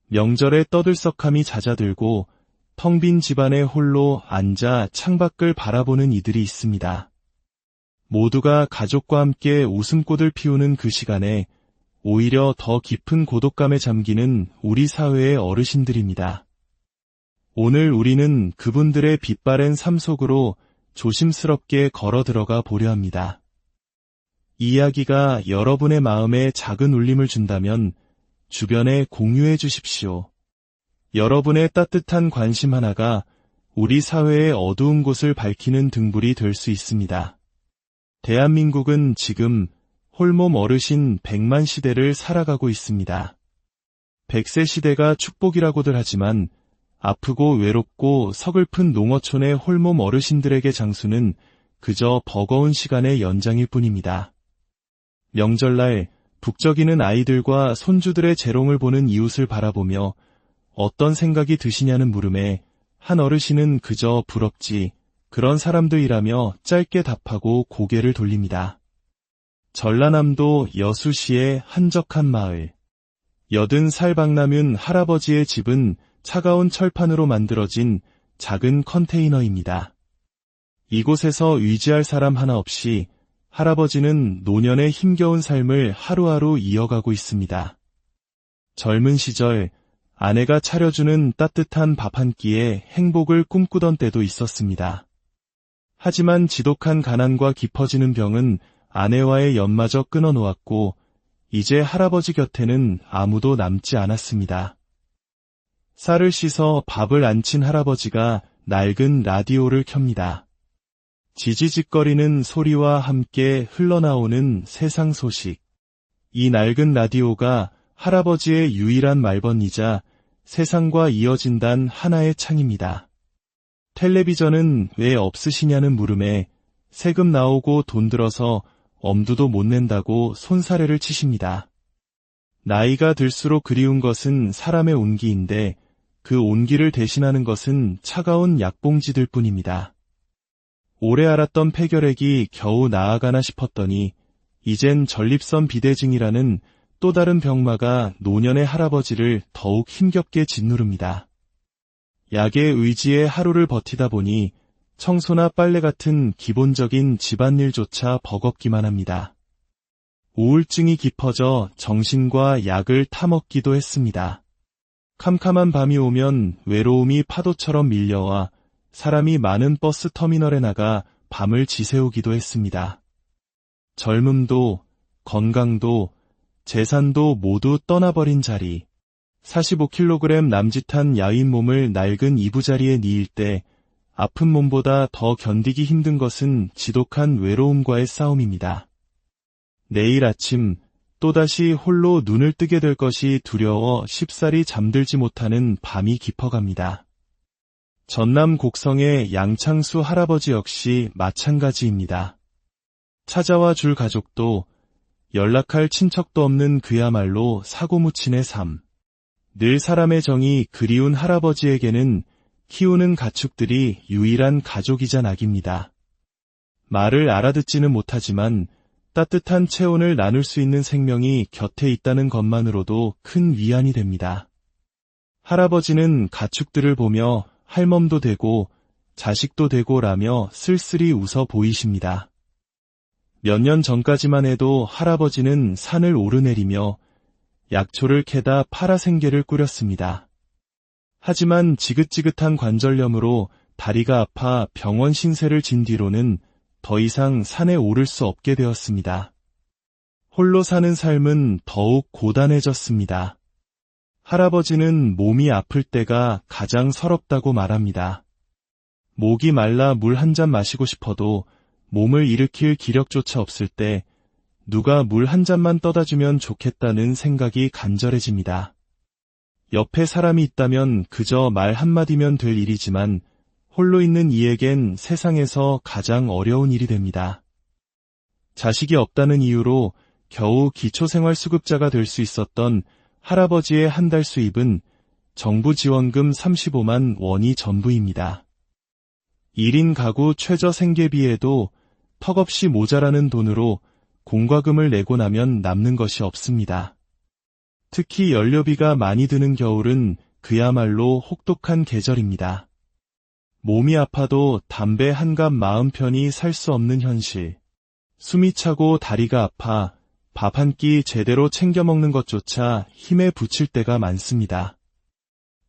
명절에 떠들썩함이 잦아들고 텅 빈 집안에 홀로 앉아 창밖을 바라보는 이들이 있습니다. 모두가 가족과 함께 웃음꽃을 피우는 그 시간에 오히려 더 깊은 고독감에 잠기는 우리 사회의 어르신들입니다. 오늘 우리는 그분들의 빛바랜 삶 속으로 조심스럽게 걸어 들어가 보려 합니다. 이 이야기가 여러분의 마음에 작은 울림을 준다면 주변에 공유해 주십시오. 여러분의 따뜻한 관심 하나가 우리 사회의 어두운 곳을 밝히는 등불이 될 수 있습니다. 대한민국은 지금 홀몸 어르신 100만 시대를 살아가고 있습니다. 100세 시대가 축복이라고들 하지만 아프고 외롭고 서글픈 농어촌의 홀몸 어르신들에게 장수는 그저 버거운 시간의 연장일 뿐입니다. 명절날 북적이는 아이들과 손주들의 재롱을 보는 이웃을 바라보며 어떤 생각이 드시냐는 물음에 한 어르신은 그저 부럽지, 그런 사람들이라며 짧게 답하고 고개를 돌립니다. 전라남도 여수시의 한적한 마을. 80살 박남윤 할아버지의 집은 차가운 철판으로 만들어진 작은 컨테이너입니다. 이곳에서 의지할 사람 하나 없이 할아버지는 노년의 힘겨운 삶을 하루하루 이어가고 있습니다. 젊은 시절 아내가 차려주는 따뜻한 밥 한 끼에 행복을 꿈꾸던 때도 있었습니다. 하지만 지독한 가난과 깊어지는 병은 아내와의 연마저 끊어놓았고 이제 할아버지 곁에는 아무도 남지 않았습니다. 쌀을 씻어 밥을 안 친 할아버지가 낡은 라디오를 켭니다. 지지직거리는 소리와 함께 흘러나오는 세상 소식. 이 낡은 라디오가 할아버지의 유일한 말번이자 세상과 이어진단 하나의 창입니다. 텔레비전은 왜 없으시냐는 물음에 세금 나오고 돈 들어서 엄두도 못 낸다고 손사래를 치십니다. 나이가 들수록 그리운 것은 사람의 온기인데 그 온기를 대신하는 것은 차가운 약봉지들 뿐입니다. 오래 앓았던 폐결핵이 겨우 나아가나 싶었더니 이젠 전립선 비대증이라는 또 다른 병마가 노년의 할아버지를 더욱 힘겹게 짓누릅니다. 약의 의지에 하루를 버티다 보니 청소나 빨래 같은 기본적인 집안일조차 버겁기만 합니다. 우울증이 깊어져 정신과 약을 타먹기도 했습니다. 캄캄한 밤이 오면 외로움이 파도처럼 밀려와 사람이 많은 버스 터미널에 나가 밤을 지새우기도 했습니다. 젊음도, 건강도, 재산도 모두 떠나버린 자리. 45kg 남짓한 야윈 몸을 낡은 이부자리에 뉘일 때 아픈 몸보다 더 견디기 힘든 것은 지독한 외로움과의 싸움입니다. 내일 아침 또다시 홀로 눈을 뜨게 될 것이 두려워 쉽사리 잠들지 못하는 밤이 깊어갑니다. 전남 곡성의 양창수 할아버지 역시 마찬가지입니다. 찾아와 줄 가족도 연락할 친척도 없는 그야말로 사고무친의 삶. 늘 사람의 정이 그리운 할아버지에게는 키우는 가축들이 유일한 가족이자 낙입니다. 말을 알아듣지는 못하지만 따뜻한 체온을 나눌 수 있는 생명이 곁에 있다는 것만으로도 큰 위안이 됩니다. 할아버지는 가축들을 보며 할멈도 되고 자식도 되고라며 쓸쓸히 웃어 보이십니다. 몇 년 전까지만 해도 할아버지는 산을 오르내리며 약초를 캐다 파라생계를 꾸렸습니다. 하지만 지긋지긋한 관절염으로 다리가 아파 병원 신세를 진 뒤로는 더 이상 산에 오를 수 없게 되었습니다. 홀로 사는 삶은 더욱 고단해졌습니다. 할아버지는 몸이 아플 때가 가장 서럽다고 말합니다. 목이 말라 물 한 잔 마시고 싶어도 몸을 일으킬 기력조차 없을 때 누가 물 한 잔만 떠다주면 좋겠다는 생각이 간절해집니다. 옆에 사람이 있다면 그저 말 한마디면 될 일이지만 홀로 있는 이에겐 세상에서 가장 어려운 일이 됩니다. 자식이 없다는 이유로 겨우 기초생활수급자가 될 수 있었던 할아버지의 한 달 수입은 정부 지원금 35만 원이 전부입니다. 1인 가구 최저 생계비에도 턱없이 모자라는 돈으로 공과금을 내고 나면 남는 것이 없습니다. 특히 연료비가 많이 드는 겨울은 그야말로 혹독한 계절입니다. 몸이 아파도 담배 한 갑 마음 편히 살 수 없는 현실. 숨이 차고 다리가 아파 밥 한 끼 제대로 챙겨 먹는 것조차 힘에 부칠 때가 많습니다.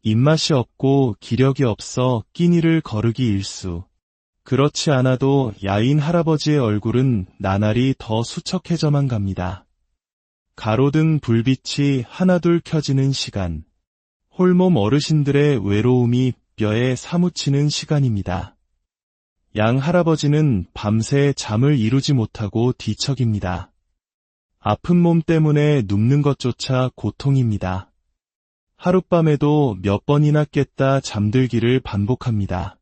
입맛이 없고 기력이 없어 끼니를 거르기 일쑤. 그렇지 않아도 야인 할아버지의 얼굴은 나날이 더 수척해져만 갑니다. 가로등 불빛이 하나둘 켜지는 시간. 홀몸 어르신들의 외로움이 뼈에 사무치는 시간입니다. 양 할아버지는 밤새 잠을 이루지 못하고 뒤척입니다. 아픈 몸 때문에 눕는 것조차 고통입니다. 하룻밤에도 몇 번이나 깼다 잠들기를 반복합니다.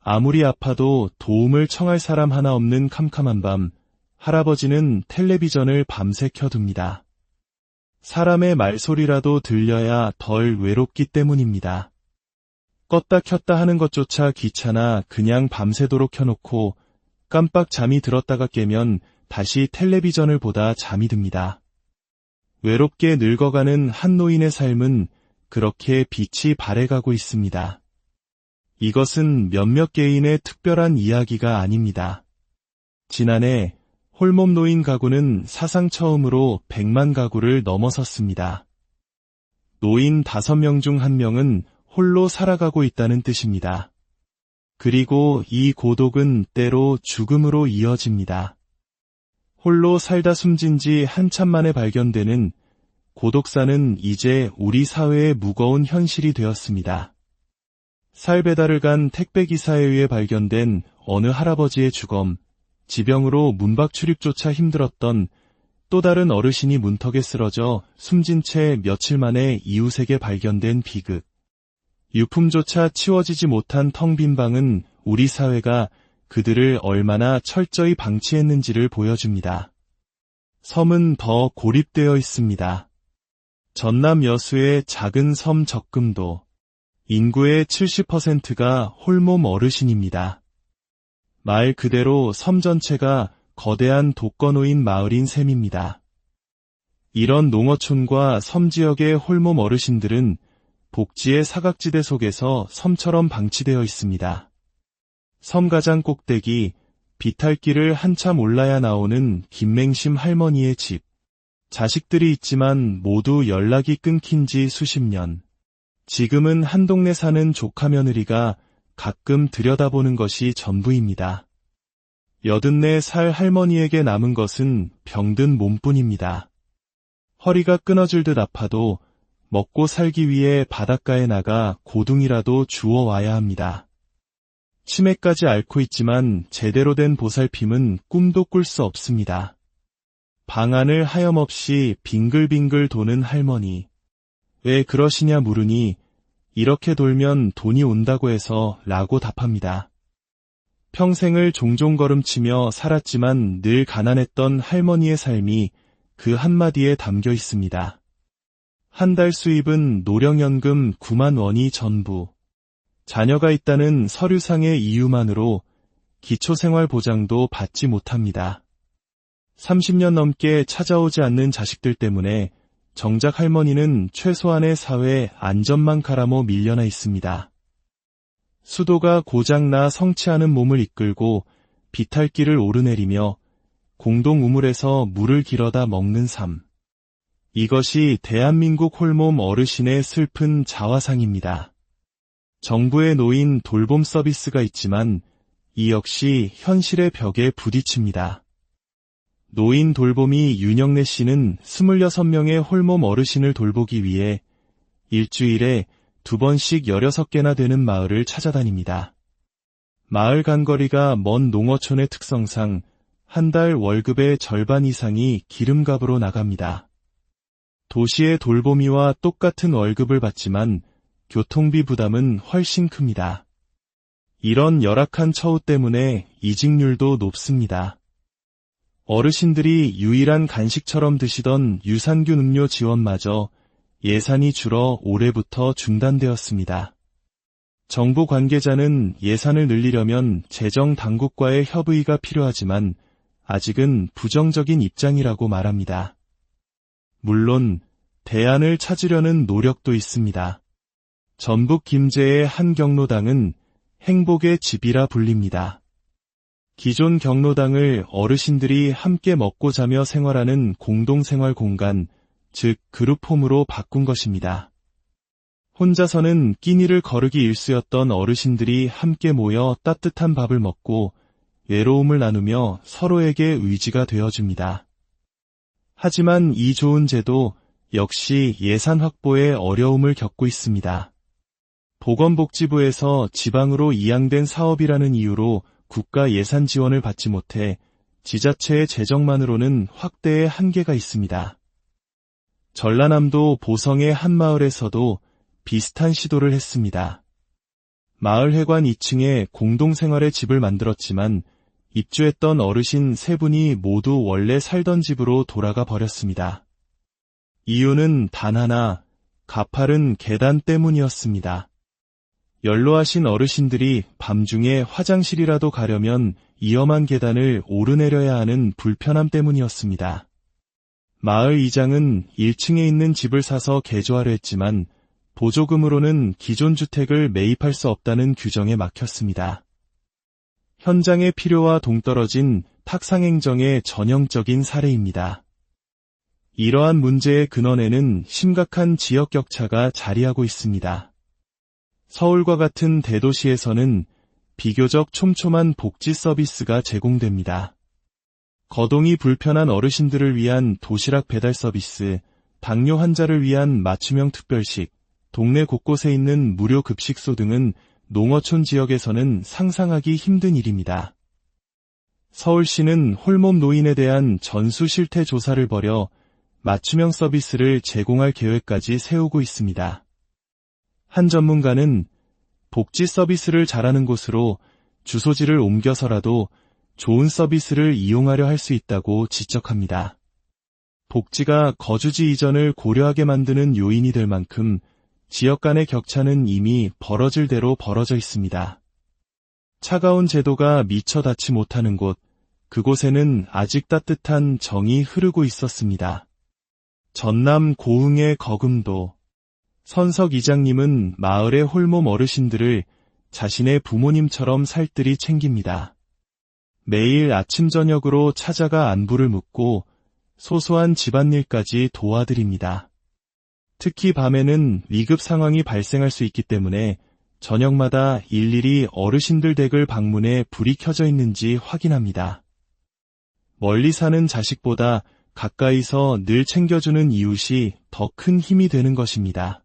아무리 아파도 도움을 청할 사람 하나 없는 캄캄한 밤, 할아버지는 텔레비전을 밤새 켜둡니다. 사람의 말소리라도 들려야 덜 외롭기 때문입니다. 껐다 켰다 하는 것조차 귀찮아 그냥 밤새도록 켜놓고 깜빡 잠이 들었다가 깨면 다시 텔레비전을 보다 잠이 듭니다. 외롭게 늙어가는 한 노인의 삶은 그렇게 빛이 발해가고 있습니다. 이것은 몇몇 개인의 특별한 이야기가 아닙니다. 지난해 홀몸 노인 가구는 사상 처음으로 100만 가구를 넘어섰습니다. 노인 5명 중 1명은 홀로 살아가고 있다는 뜻입니다. 그리고 이 고독은 때로 죽음으로 이어집니다. 홀로 살다 숨진 지 한참 만에 발견되는 고독사는 이제 우리 사회의 무거운 현실이 되었습니다. 쌀 배달을 간 택배기사에 의해 발견된 어느 할아버지의 주검, 지병으로 문밖 출입조차 힘들었던 또 다른 어르신이 문턱에 쓰러져 숨진 채 며칠 만에 이웃에게 발견된 비극. 유품조차 치워지지 못한 텅 빈 방은 우리 사회가 그들을 얼마나 철저히 방치했는지를 보여줍니다. 섬은 더 고립되어 있습니다. 전남 여수의 작은 섬 적금도 인구의 70%가 홀몸 어르신입니다. 말 그대로 섬 전체가 거대한 독거노인 마을인 셈입니다. 이런 농어촌과 섬 지역의 홀몸 어르신들은 복지의 사각지대 속에서 섬처럼 방치되어 있습니다. 섬 가장 꼭대기, 비탈길을 한참 올라야 나오는 김맹심 할머니의 집. 자식들이 있지만 모두 연락이 끊긴 지 수십 년. 지금은 한 동네 사는 조카 며느리가 가끔 들여다보는 것이 전부입니다. 84살 할머니에게 남은 것은 병든 몸뿐입니다. 허리가 끊어질 듯 아파도 먹고 살기 위해 바닷가에 나가 고둥이라도 주워와야 합니다. 치매까지 앓고 있지만 제대로 된 보살핌은 꿈도 꿀 수 없습니다. 방 안을 하염없이 빙글빙글 도는 할머니. 왜 그러시냐 물으니 이렇게 돌면 돈이 온다고 해서 라고 답합니다. 평생을 종종 걸음치며 살았지만 늘 가난했던 할머니의 삶이 그 한마디에 담겨 있습니다. 한 달 수입은 노령연금 9만 원이 전부. 자녀가 있다는 서류상의 이유만으로 기초생활보장도 받지 못합니다. 30년 넘게 찾아오지 않는 자식들 때문에 정작 할머니는 최소한의 사회 안전만 가라모 밀려나 있습니다. 수도가 고장나 성취하는 몸을 이끌고 비탈길을 오르내리며 공동 우물에서 물을 길어다 먹는 삶. 이것이 대한민국 홀몸 어르신의 슬픈 자화상입니다. 정부에 놓인 돌봄 서비스가 있지만 이 역시 현실의 벽에 부딪힙니다. 노인 돌봄이 윤영래 씨는 26명의 홀몸 어르신을 돌보기 위해 일주일에 2번씩 16개나 되는 마을을 찾아다닙니다. 마을 간거리가 먼 농어촌의 특성상 한 달 월급의 절반 이상이 기름값으로 나갑니다. 도시의 돌보미와 똑같은 월급을 받지만 교통비 부담은 훨씬 큽니다. 이런 열악한 처우 때문에 이직률도 높습니다. 어르신들이 유일한 간식처럼 드시던 유산균 음료 지원마저 예산이 줄어 올해부터 중단되었습니다. 정부 관계자는 예산을 늘리려면 재정 당국과의 협의가 필요하지만 아직은 부정적인 입장이라고 말합니다. 물론 대안을 찾으려는 노력도 있습니다. 전북 김제의 한 경로당은 행복의 집이라 불립니다. 기존 경로당을 어르신들이 함께 먹고 자며 생활하는 공동생활 공간, 즉 그룹홈으로 바꾼 것입니다. 혼자서는 끼니를 거르기 일쑤였던 어르신들이 함께 모여 따뜻한 밥을 먹고 외로움을 나누며 서로에게 의지가 되어줍니다. 하지만 이 좋은 제도 역시 예산 확보에 어려움을 겪고 있습니다. 보건복지부에서 지방으로 이양된 사업이라는 이유로 국가 예산 지원을 받지 못해 지자체의 재정만으로는 확대에 한계가 있습니다. 전라남도 보성의 한 마을에서도 비슷한 시도를 했습니다. 마을회관 2층에 공동생활의 집을 만들었지만 입주했던 어르신 3분이 모두 원래 살던 집으로 돌아가 버렸습니다. 이유는 단 하나, 가파른 계단 때문이었습니다. 연로하신 어르신들이 밤중에 화장실이라도 가려면 위험한 계단을 오르내려야 하는 불편함 때문이었습니다. 마을 이장은 1층에 있는 집을 사서 개조하려 했지만 보조금으로는 기존 주택을 매입할 수 없다는 규정에 막혔습니다. 현장의 필요와 동떨어진 탁상행정의 전형적인 사례입니다. 이러한 문제의 근원에는 심각한 지역 격차가 자리하고 있습니다. 서울과 같은 대도시에서는 비교적 촘촘한 복지 서비스가 제공됩니다. 거동이 불편한 어르신들을 위한 도시락 배달 서비스, 당뇨 환자를 위한 맞춤형 특별식, 동네 곳곳에 있는 무료 급식소 등은 농어촌 지역에서는 상상하기 힘든 일입니다. 서울시는 홀몸 노인에 대한 전수 실태 조사를 벌여 맞춤형 서비스를 제공할 계획까지 세우고 있습니다. 한 전문가는 복지 서비스를 잘하는 곳으로 주소지를 옮겨서라도 좋은 서비스를 이용하려 할 수 있다고 지적합니다. 복지가 거주지 이전을 고려하게 만드는 요인이 될 만큼 지역 간의 격차는 이미 벌어질 대로 벌어져 있습니다. 차가운 제도가 미처 닿지 못하는 곳, 그곳에는 아직 따뜻한 정이 흐르고 있었습니다. 전남 고흥의 거금도 선석 이장님은 마을의 홀몸 어르신들을 자신의 부모님처럼 살뜰히 챙깁니다. 매일 아침 저녁으로 찾아가 안부를 묻고 소소한 집안일까지 도와드립니다. 특히 밤에는 위급 상황이 발생할 수 있기 때문에 저녁마다 일일이 어르신들 댁을 방문해 불이 켜져 있는지 확인합니다. 멀리 사는 자식보다 가까이서 늘 챙겨주는 이웃이 더 큰 힘이 되는 것입니다.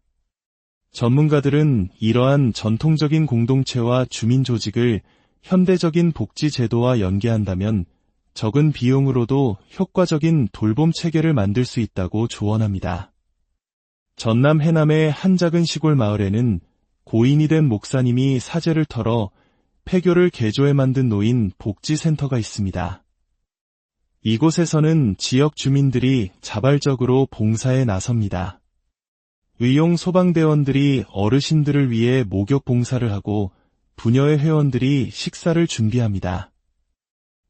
전문가들은 이러한 전통적인 공동체와 주민 조직을 현대적인 복지 제도와 연계한다면 적은 비용으로도 효과적인 돌봄 체계를 만들 수 있다고 조언합니다. 전남 해남의 한 작은 시골 마을에는 고인이 된 목사님이 사제를 털어 폐교를 개조해 만든 노인 복지센터가 있습니다. 이곳에서는 지역 주민들이 자발적으로 봉사에 나섭니다. 의용 소방대원들이 어르신들을 위해 목욕 봉사를 하고 부녀의 회원들이 식사를 준비합니다.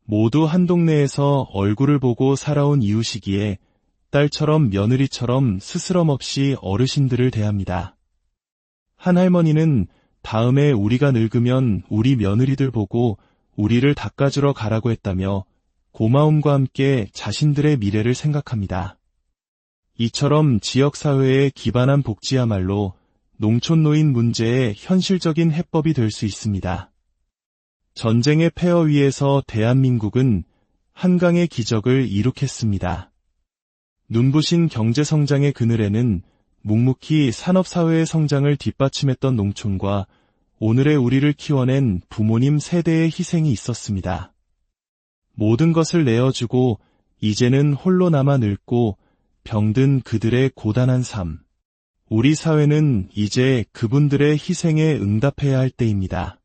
모두 한 동네에서 얼굴을 보고 살아온 이웃이기에 딸처럼 며느리처럼 스스럼 없이 어르신들을 대합니다. 한 할머니는 다음에 우리가 늙으면 우리 며느리들 보고 우리를 닦아주러 가라고 했다며 고마움과 함께 자신들의 미래를 생각합니다. 이처럼 지역사회에 기반한 복지야말로 농촌노인 문제의 현실적인 해법이 될 수 있습니다. 전쟁의 폐허 위에서 대한민국은 한강의 기적을 이룩했습니다. 눈부신 경제성장의 그늘에는 묵묵히 산업사회의 성장을 뒷받침했던 농촌과 오늘의 우리를 키워낸 부모님 세대의 희생이 있었습니다. 모든 것을 내어주고 이제는 홀로 남아 늙고 병든 그들의 고단한 삶. 우리 사회는 이제 그분들의 희생에 응답해야 할 때입니다.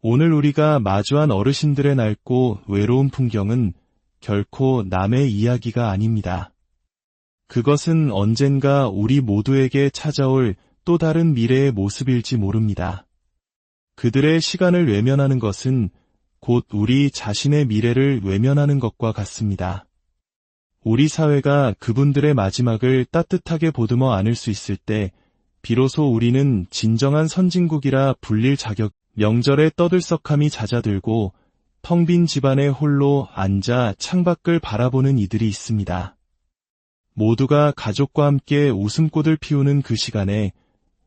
오늘 우리가 마주한 어르신들의 낡고 외로운 풍경은 결코 남의 이야기가 아닙니다. 그것은 언젠가 우리 모두에게 찾아올 또 다른 미래의 모습일지 모릅니다. 그들의 시간을 외면하는 것은 곧 우리 자신의 미래를 외면하는 것과 같습니다. 우리 사회가 그분들의 마지막을 따뜻하게 보듬어 안을 수 있을 때 비로소 우리는 진정한 선진국이라 불릴 자격. 명절에 떠들썩함이 잦아들고 텅 빈 집안에 홀로 앉아 창밖을 바라보는 이들이 있습니다. 모두가 가족과 함께 웃음꽃을 피우는 그 시간에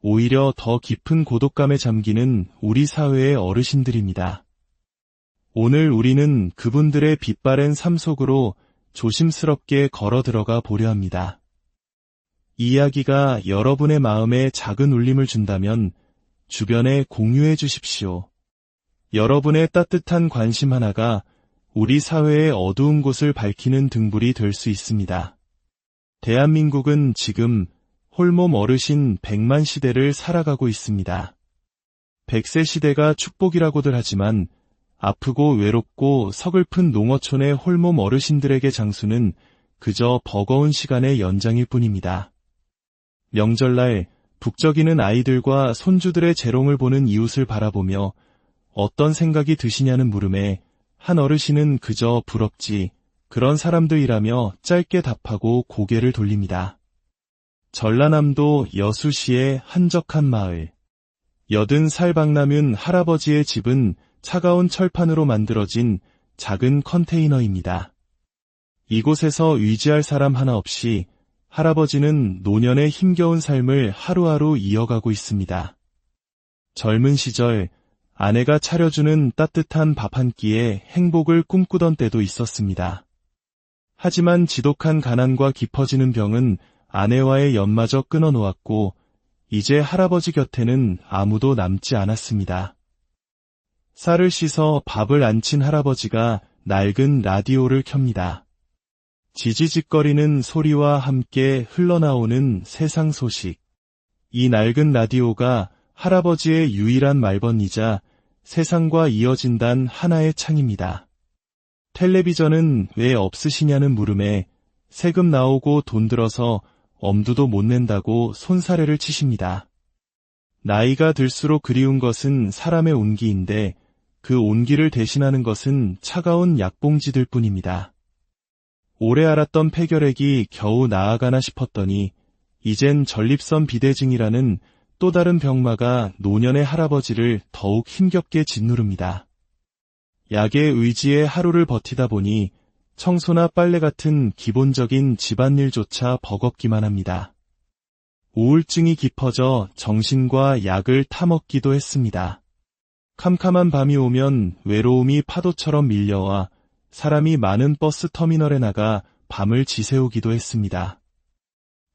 오히려 더 깊은 고독감에 잠기는 우리 사회의 어르신들입니다. 오늘 우리는 그분들의 빛바랜 삶 속으로 조심스럽게 걸어 들어가 보려 합니다. 이 이야기가 여러분의 마음에 작은 울림을 준다면 주변에 공유해 주십시오. 여러분의 따뜻한 관심 하나가 우리 사회의 어두운 곳을 밝히는 등불이 될 수 있습니다. 대한민국은 지금 홀몸 어르신 100만 시대를 살아가고 있습니다. 100세 시대가 축복이라고들 하지만 아프고 외롭고 서글픈 농어촌의 홀몸 어르신들에게 장수는 그저 버거운 시간의 연장일 뿐입니다. 명절날 북적이는 아이들과 손주들의 재롱을 보는 이웃을 바라보며 어떤 생각이 드시냐는 물음에 한 어르신은 그저 부럽지, 그런 사람들이라며 짧게 답하고 고개를 돌립니다. 전라남도 여수시의 한적한 마을. 80살 박남윤 할아버지의 집은 차가운 철판으로 만들어진 작은 컨테이너입니다. 이곳에서 의지할 사람 하나 없이 할아버지는 노년의 힘겨운 삶을 하루하루 이어가고 있습니다. 젊은 시절 아내가 차려주는 따뜻한 밥 한 끼에 행복을 꿈꾸던 때도 있었습니다. 하지만 지독한 가난과 깊어지는 병은 아내와의 연마저 끊어놓았고 이제 할아버지 곁에는 아무도 남지 않았습니다. 쌀을 씻어 밥을 안 친 할아버지가 낡은 라디오를 켭니다. 지지직거리는 소리와 함께 흘러나오는 세상 소식. 이 낡은 라디오가 할아버지의 유일한 말번이자 세상과 이어진단 하나의 창입니다. 텔레비전은 왜 없으시냐는 물음에 세금 나오고 돈 들어서 엄두도 못 낸다고 손사래를 치십니다. 나이가 들수록 그리운 것은 사람의 온기인데 그 온기를 대신하는 것은 차가운 약봉지들 뿐입니다. 오래 앓았던 폐결핵이 겨우 나아가나 싶었더니 이젠 전립선 비대증이라는 또 다른 병마가 노년의 할아버지를 더욱 힘겹게 짓누릅니다. 약의 의지에 하루를 버티다 보니 청소나 빨래 같은 기본적인 집안일조차 버겁기만 합니다. 우울증이 깊어져 정신과 약을 타먹기도 했습니다. 캄캄한 밤이 오면 외로움이 파도처럼 밀려와 사람이 많은 버스 터미널에 나가 밤을 지새우기도 했습니다.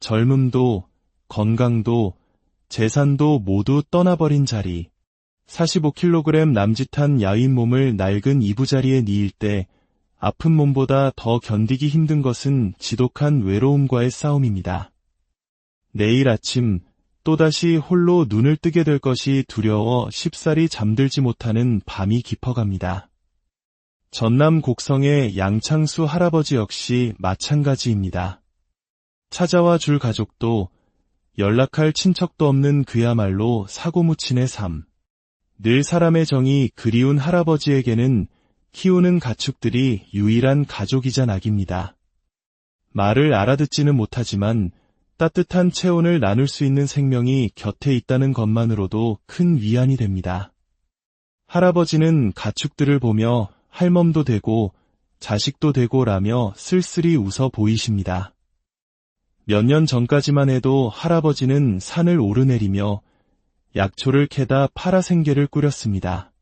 젊음도, 건강도, 재산도 모두 떠나버린 자리. 45kg 남짓한 야윈 몸을 낡은 이부자리에 뉘일 때 아픈 몸보다 더 견디기 힘든 것은 지독한 외로움과의 싸움입니다. 내일 아침 또다시 홀로 눈을 뜨게 될 것이 두려워 쉽사리 잠들지 못하는 밤이 깊어갑니다. 전남 곡성의 양창수 할아버지 역시 마찬가지입니다. 찾아와 줄 가족도 연락할 친척도 없는 그야말로 사고무친의 삶. 늘 사람의 정이 그리운 할아버지에게는 키우는 가축들이 유일한 가족이자 낙입니다. 말을 알아듣지는 못하지만 따뜻한 체온을 나눌 수 있는 생명이 곁에 있다는 것만으로도 큰 위안이 됩니다. 할아버지는 가축들을 보며 할멈도 되고 자식도 되고라며 쓸쓸히 웃어 보이십니다. 몇 년 전까지만 해도 할아버지는 산을 오르내리며 약초를 캐다 팔아생계를 꾸렸습니다.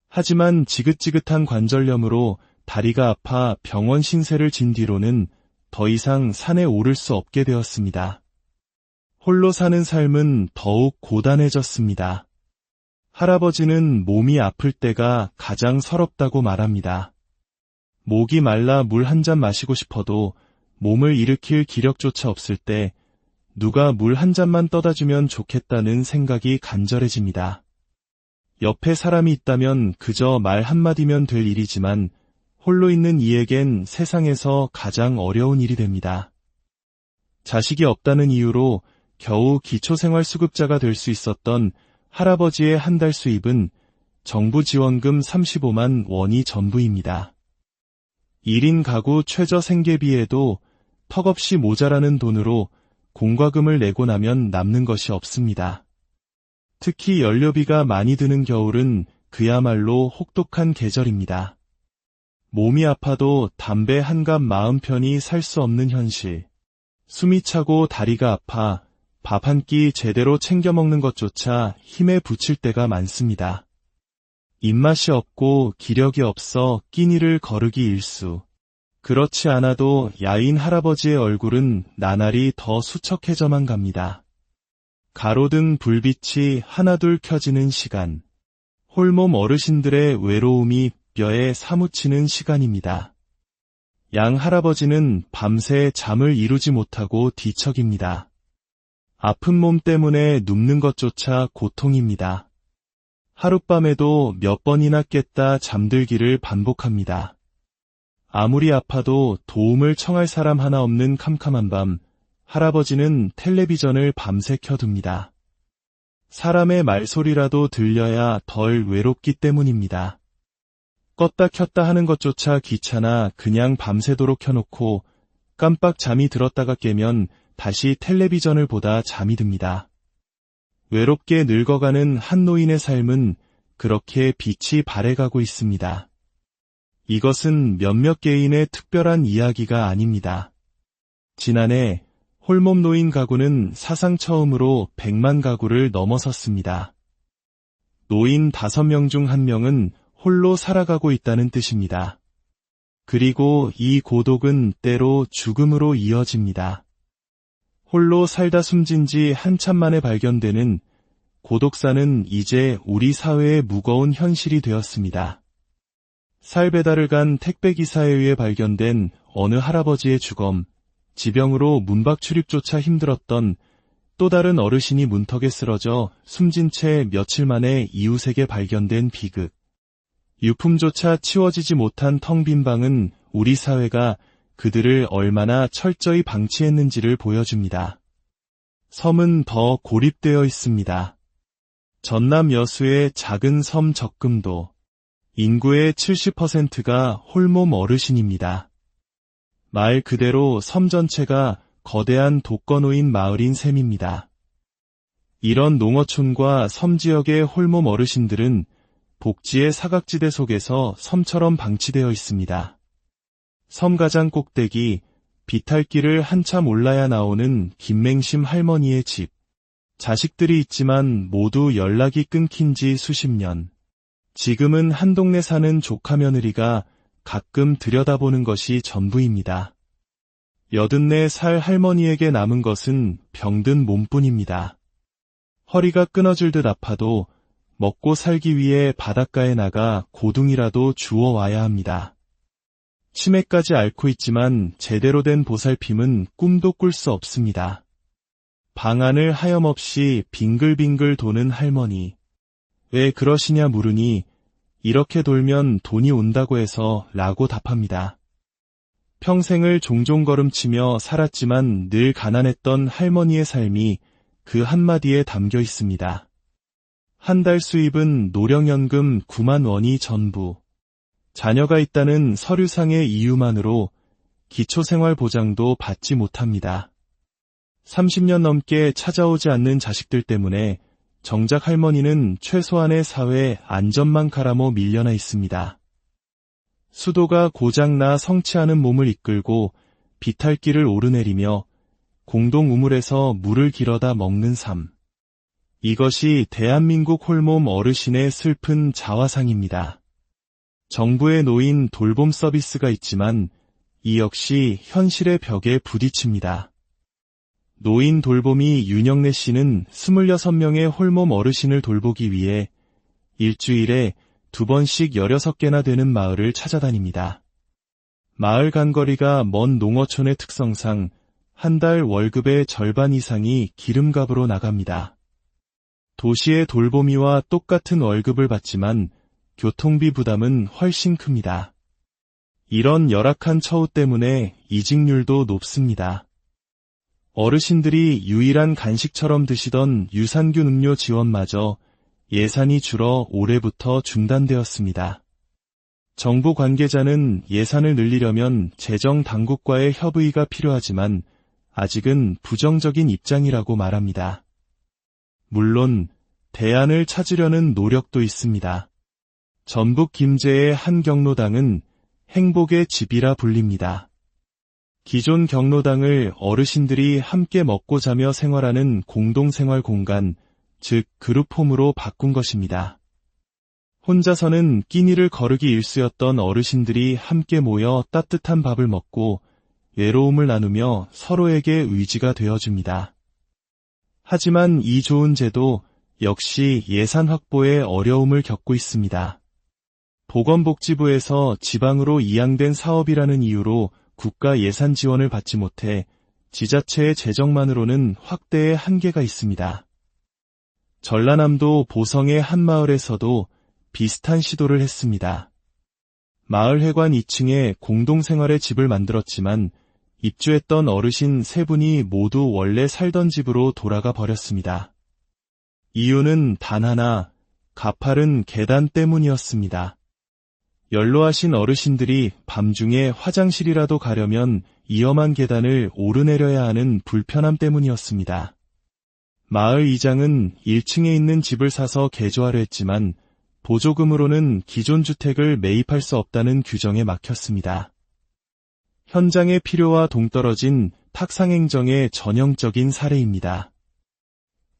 하지만 지긋지긋한 관절염으로 다리가 아파 병원 신세를 진 뒤로는 더 이상 산에 오를 수 없게 되었습니다. 홀로 사는 삶은 더욱 고단해졌습니다. 할아버지는 몸이 아플 때가 가장 서럽다고 말합니다. 목이 말라 물 한 잔 마시고 싶어도 몸을 일으킬 기력조차 없을 때 누가 물 한 잔만 떠다 주면 좋겠다는 생각이 간절해집니다. 옆에 사람이 있다면 그저 말 한마디면 될 일이지만 홀로 있는 이에겐 세상에서 가장 어려운 일이 됩니다. 자식이 없다는 이유로 겨우 기초생활수급자가 될 수 있었던 할아버지의 한 달 수입은 정부 지원금 35만 원이 전부입니다. 1인 가구 최저 생계비에도 턱없이 모자라는 돈으로 공과금을 내고 나면 남는 것이 없습니다. 특히 연료비가 많이 드는 겨울은 그야말로 혹독한 계절입니다. 몸이 아파도 담배 한 갑 마음 편히 살 수 없는 현실. 숨이 차고 다리가 아파 밥 한 끼 제대로 챙겨 먹는 것조차 힘에 부칠 때가 많습니다. 입맛이 없고 기력이 없어 끼니를 거르기 일쑤. 그렇지 않아도 야인 할아버지의 얼굴은 나날이 더 수척해져만 갑니다. 가로등 불빛이 하나둘 켜지는 시간. 홀몸 어르신들의 외로움이 뼈에 사무치는 시간입니다. 양 할아버지는 밤새 잠을 이루지 못하고 뒤척입니다. 아픈 몸 때문에 눕는 것조차 고통입니다. 하룻밤에도 몇 번이나 깼다 잠들기를 반복합니다. 아무리 아파도 도움을 청할 사람 하나 없는 캄캄한 밤, 할아버지는 텔레비전을 밤새 켜둡니다. 사람의 말소리라도 들려야 덜 외롭기 때문입니다. 껐다 켰다 하는 것조차 귀찮아 그냥 밤새도록 켜놓고 깜빡 잠이 들었다가 깨면 다시 텔레비전을 보다 잠이 듭니다. 외롭게 늙어가는 한 노인의 삶은 그렇게 빛이 발해가고 있습니다. 이것은 몇몇 개인의 특별한 이야기가 아닙니다. 지난해 홀몸 노인 가구는 사상 처음으로 100만 가구를 넘어섰습니다. 노인 5명 중 1명은 홀로 살아가고 있다는 뜻입니다. 그리고 이 고독은 때로 죽음으로 이어집니다. 홀로 살다 숨진 지 한참 만에 발견되는 고독사는 이제 우리 사회의 무거운 현실이 되었습니다. 살 배달을 간 택배기사에 의해 발견된 어느 할아버지의 주검, 지병으로 문밖 출입조차 힘들었던 또 다른 어르신이 문턱에 쓰러져 숨진 채 며칠 만에 이웃에게 발견된 비극. 유품조차 치워지지 못한 텅 빈 방은 우리 사회가 그들을 얼마나 철저히 방치했는지를 보여줍니다. 섬은 더 고립되어 있습니다. 전남 여수의 작은 섬 적금도 인구의 70%가 홀몸 어르신입니다. 말 그대로 섬 전체가 거대한 독거노인 마을인 셈입니다. 이런 농어촌과 섬 지역의 홀몸 어르신들은 복지의 사각지대 속에서 섬처럼 방치되어 있습니다. 섬 가장 꼭대기, 비탈길을 한참 올라야 나오는 김맹심 할머니의 집. 자식들이 있지만 모두 연락이 끊긴 지 수십 년. 지금은 한 동네 사는 조카 며느리가 가끔 들여다보는 것이 전부입니다. 84살 할머니에게 남은 것은 병든 몸뿐입니다. 허리가 끊어질 듯 아파도 먹고 살기 위해 바닷가에 나가 고둥이라도 주워와야 합니다. 치매까지 앓고 있지만 제대로 된 보살핌은 꿈도 꿀 수 없습니다. 방 안을 하염없이 빙글빙글 도는 할머니. 왜 그러시냐 물으니 이렇게 돌면 돈이 온다고 해서 라고 답합니다. 평생을 종종 걸음치며 살았지만 늘 가난했던 할머니의 삶이 그 한마디에 담겨 있습니다. 한 달 수입은 노령연금 9만 원이 전부. 자녀가 있다는 서류상의 이유만으로 기초생활보장도 받지 못합니다. 30년 넘게 찾아오지 않는 자식들 때문에 정작 할머니는 최소한의 사회 안전만 가라모 밀려나 있습니다. 수도가 고장나 성취하는 몸을 이끌고 비탈길을 오르내리며 공동 우물에서 물을 길어다 먹는 삶. 이것이 대한민국 홀몸 어르신의 슬픈 자화상입니다. 정부에 놓인 돌봄 서비스가 있지만 이 역시 현실의 벽에 부딪힙니다. 노인 돌봄이 윤영래 씨는 26명의 홀몸 어르신을 돌보기 위해 일주일에 2번씩 16개나 되는 마을을 찾아다닙니다. 마을 간거리가 먼 농어촌의 특성상 한 달 월급의 절반 이상이 기름값으로 나갑니다. 도시의 돌보미와 똑같은 월급을 받지만 교통비 부담은 훨씬 큽니다. 이런 열악한 처우 때문에 이직률도 높습니다. 어르신들이 유일한 간식처럼 드시던 유산균 음료 지원마저 예산이 줄어 올해부터 중단되었습니다. 정부 관계자는 예산을 늘리려면 재정 당국과의 협의가 필요하지만 아직은 부정적인 입장이라고 말합니다. 물론 대안을 찾으려는 노력도 있습니다. 전북 김제의 한 경로당은 행복의 집이라 불립니다. 기존 경로당을 어르신들이 함께 먹고 자며 생활하는 공동생활 공간, 즉 그룹홈으로 바꾼 것입니다. 혼자서는 끼니를 거르기 일쑤였던 어르신들이 함께 모여 따뜻한 밥을 먹고 외로움을 나누며 서로에게 의지가 되어줍니다. 하지만 이 좋은 제도 역시 예산 확보에 어려움을 겪고 있습니다. 보건복지부에서 지방으로 이양된 사업이라는 이유로 국가 예산 지원을 받지 못해 지자체의 재정만으로는 확대의 한계가 있습니다. 전라남도 보성의 한 마을에서도 비슷한 시도를 했습니다. 마을회관 2층에 공동생활의 집을 만들었지만 입주했던 어르신 3분이 모두 원래 살던 집으로 돌아가 버렸습니다. 이유는 단 하나, 가파른 계단 때문이었습니다. 연로하신 어르신들이 밤중에 화장실이라도 가려면 위험한 계단을 오르내려야 하는 불편함 때문이었습니다. 마을 이장은 1층에 있는 집을 사서 개조하려 했지만 보조금으로는 기존 주택을 매입할 수 없다는 규정에 막혔습니다. 현장의 필요와 동떨어진 탁상행정의 전형적인 사례입니다.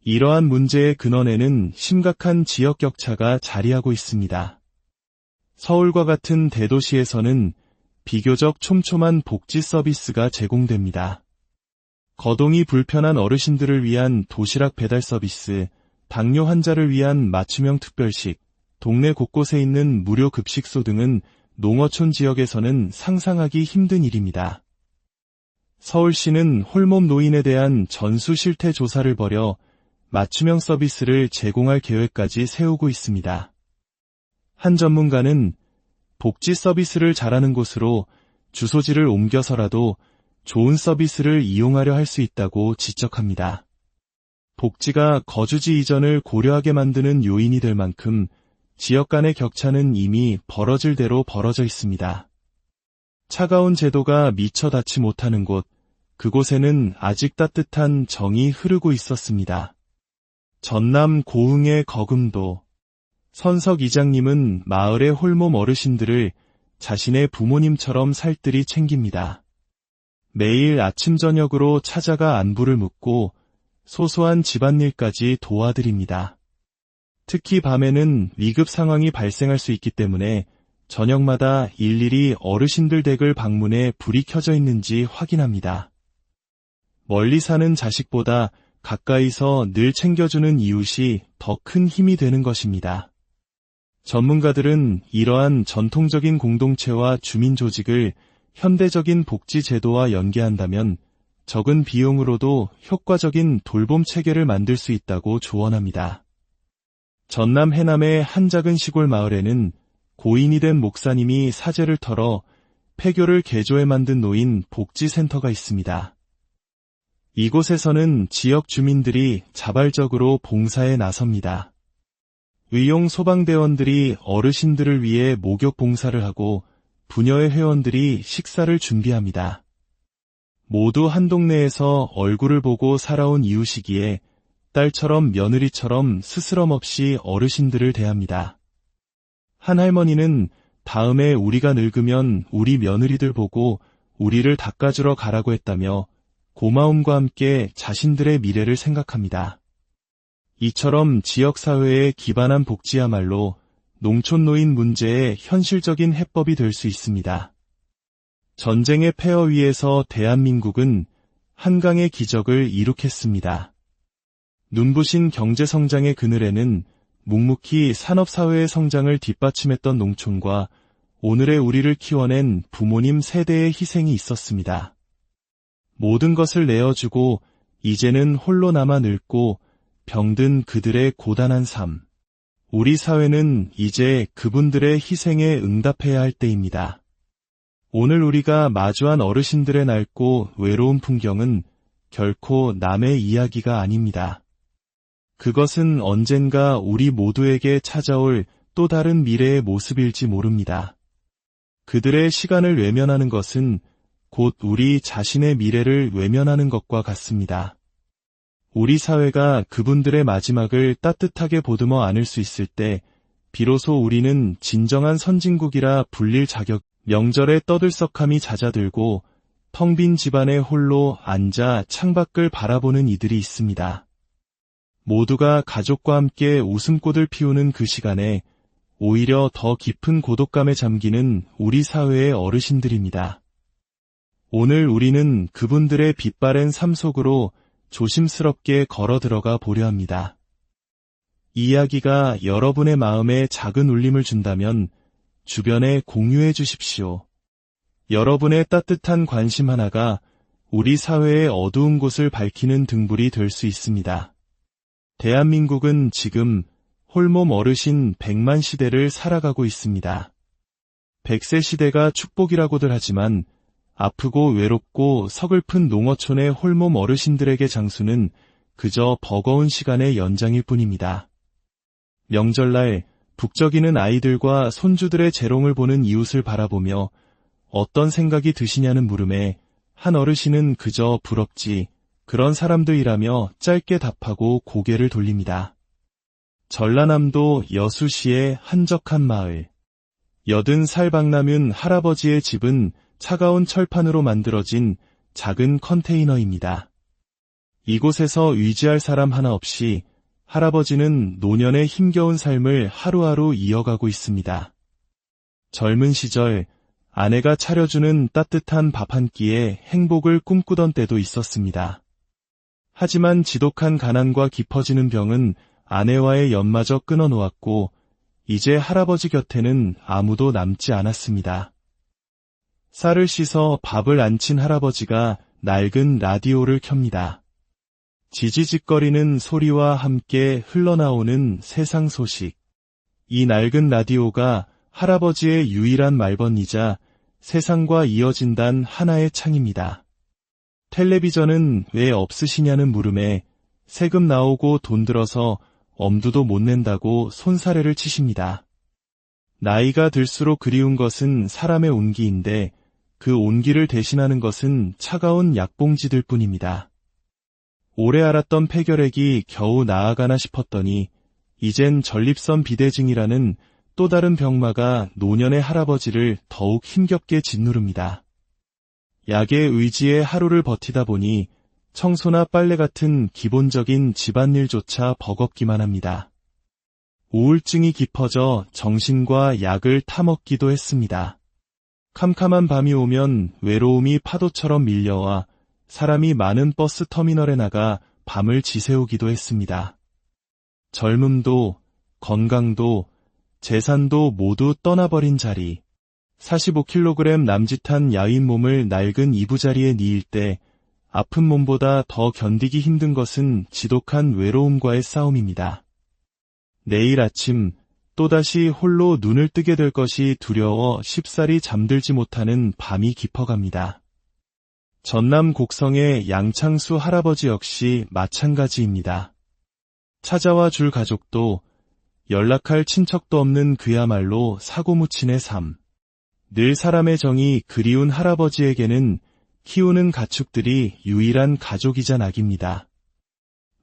이러한 문제의 근원에는 심각한 지역 격차가 자리하고 있습니다. 서울과 같은 대도시에서는 비교적 촘촘한 복지 서비스가 제공됩니다. 거동이 불편한 어르신들을 위한 도시락 배달 서비스, 당뇨 환자를 위한 맞춤형 특별식, 동네 곳곳에 있는 무료 급식소 등은 농어촌 지역에서는 상상하기 힘든 일입니다. 서울시는 홀몸 노인에 대한 전수 실태 조사를 벌여 맞춤형 서비스를 제공할 계획까지 세우고 있습니다. 한 전문가는 복지 서비스를 잘하는 곳으로 주소지를 옮겨서라도 좋은 서비스를 이용하려 할 수 있다고 지적합니다. 복지가 거주지 이전을 고려하게 만드는 요인이 될 만큼 지역 간의 격차는 이미 벌어질 대로 벌어져 있습니다. 차가운 제도가 미처 닿지 못하는 곳, 그곳에는 아직 따뜻한 정이 흐르고 있었습니다. 전남 고흥의 거금도 선석 이장님은 마을의 홀몸 어르신들을 자신의 부모님처럼 살뜰히 챙깁니다. 매일 아침 저녁으로 찾아가 안부를 묻고 소소한 집안일까지 도와드립니다. 특히 밤에는 위급 상황이 발생할 수 있기 때문에 저녁마다 일일이 어르신들 댁을 방문해 불이 켜져 있는지 확인합니다. 멀리 사는 자식보다 가까이서 늘 챙겨주는 이웃이 더 큰 힘이 되는 것입니다. 전문가들은 이러한 전통적인 공동체와 주민 조직을 현대적인 복지 제도와 연계한다면 적은 비용으로도 효과적인 돌봄 체계를 만들 수 있다고 조언합니다. 전남 해남의 한 작은 시골 마을에는 고인이 된 목사님이 사제를 털어 폐교를 개조해 만든 노인 복지센터가 있습니다. 이곳에서는 지역 주민들이 자발적으로 봉사에 나섭니다. 의용 소방대원들이 어르신들을 위해 목욕 봉사를 하고 부녀의 회원들이 식사를 준비합니다. 모두 한 동네에서 얼굴을 보고 살아온 이웃이기에 딸처럼 며느리처럼 스스럼 없이 어르신들을 대합니다. 한 할머니는 다음에 우리가 늙으면 우리 며느리들 보고 우리를 닦아주러 가라고 했다며 고마움과 함께 자신들의 미래를 생각합니다. 이처럼 지역사회에 기반한 복지야말로 농촌 노인 문제의 현실적인 해법이 될 수 있습니다. 전쟁의 폐허 위에서 대한민국은 한강의 기적을 이룩했습니다. 눈부신 경제성장의 그늘에는 묵묵히 산업사회의 성장을 뒷받침했던 농촌과 오늘의 우리를 키워낸 부모님 세대의 희생이 있었습니다. 모든 것을 내어주고 이제는 홀로 남아 늙고 병든 그들의 고단한 삶. 우리 사회는 이제 그분들의 희생에 응답해야 할 때입니다. 오늘 우리가 마주한 어르신들의 낡고 외로운 풍경은 결코 남의 이야기가 아닙니다. 그것은 언젠가 우리 모두에게 찾아올 또 다른 미래의 모습일지 모릅니다. 그들의 시간을 외면하는 것은 곧 우리 자신의 미래를 외면하는 것과 같습니다. 우리 사회가 그분들의 마지막을 따뜻하게 보듬어 안을 수 있을 때 비로소 우리는 진정한 선진국이라 불릴 자격, 명절에 떠들썩함이 잦아들고 텅 빈 집안에 홀로 앉아 창밖을 바라보는 이들이 있습니다. 모두가 가족과 함께 웃음꽃을 피우는 그 시간에 오히려 더 깊은 고독감에 잠기는 우리 사회의 어르신들입니다. 오늘 우리는 그분들의 빛바랜 삶 속으로 조심스럽게 걸어 들어가 보려 합니다. 이 이야기가 여러분의 마음에 작은 울림을 준다면 주변에 공유해 주십시오. 여러분의 따뜻한 관심 하나가 우리 사회의 어두운 곳을 밝히는 등불이 될 수 있습니다. 대한민국은 지금 홀몸 어르신 100만 시대를 살아가고 있습니다. 100세 시대가 축복이라고들 하지만 아프고 외롭고 서글픈 농어촌의 홀몸 어르신들에게 장수는 그저 버거운 시간의 연장일 뿐입니다. 명절날 북적이는 아이들과 손주들의 재롱을 보는 이웃을 바라보며 어떤 생각이 드시냐는 물음에 한 어르신은 그저 부럽지, 그런 사람들이라며 짧게 답하고 고개를 돌립니다. 전라남도 여수시의 한적한 마을. 80살 박남윤 할아버지의 집은 차가운 철판으로 만들어진 작은 컨테이너입니다. 이곳에서 의지할 사람 하나 없이 할아버지는 노년의 힘겨운 삶을 하루하루 이어가고 있습니다. 젊은 시절 아내가 차려주는 따뜻한 밥 한 끼에 행복을 꿈꾸던 때도 있었습니다. 하지만 지독한 가난과 깊어지는 병은 아내와의 연마저 끊어놓았고 이제 할아버지 곁에는 아무도 남지 않았습니다. 쌀을 씻어 밥을 안 친 할아버지가 낡은 라디오를 켭니다. 지지직거리는 소리와 함께 흘러나오는 세상 소식. 이 낡은 라디오가 할아버지의 유일한 말번이자 세상과 이어진단 하나의 창입니다. 텔레비전은 왜 없으시냐는 물음에 세금 나오고 돈 들어서 엄두도 못 낸다고 손사래를 치십니다. 나이가 들수록 그리운 것은 사람의 온기인데 그 온기를 대신하는 것은 차가운 약봉지들 뿐입니다. 오래 앓았던 폐결핵이 겨우 나아가나 싶었더니 이젠 전립선 비대증이라는 또 다른 병마가 노년의 할아버지를 더욱 힘겹게 짓누릅니다. 약의 의지에 하루를 버티다 보니 청소나 빨래 같은 기본적인 집안일조차 버겁기만 합니다. 우울증이 깊어져 정신과 약을 타먹기도 했습니다. 캄캄한 밤이 오면 외로움이 파도처럼 밀려와 사람이 많은 버스 터미널에 나가 밤을 지새우기도 했습니다. 젊음도, 건강도, 재산도 모두 떠나버린 자리. 45kg 남짓한 야윈 몸을 낡은 이부자리에 뉘일 때 아픈 몸보다 더 견디기 힘든 것은 지독한 외로움과의 싸움입니다. 내일 아침 또다시 홀로 눈을 뜨게 될 것이 두려워 쉽사리 잠들지 못하는 밤이 깊어갑니다. 전남 곡성의 양창수 할아버지 역시 마찬가지입니다. 찾아와 줄 가족도 연락할 친척도 없는 그야말로 사고무친의 삶. 늘 사람의 정이 그리운 할아버지에게는 키우는 가축들이 유일한 가족이자 낙입니다.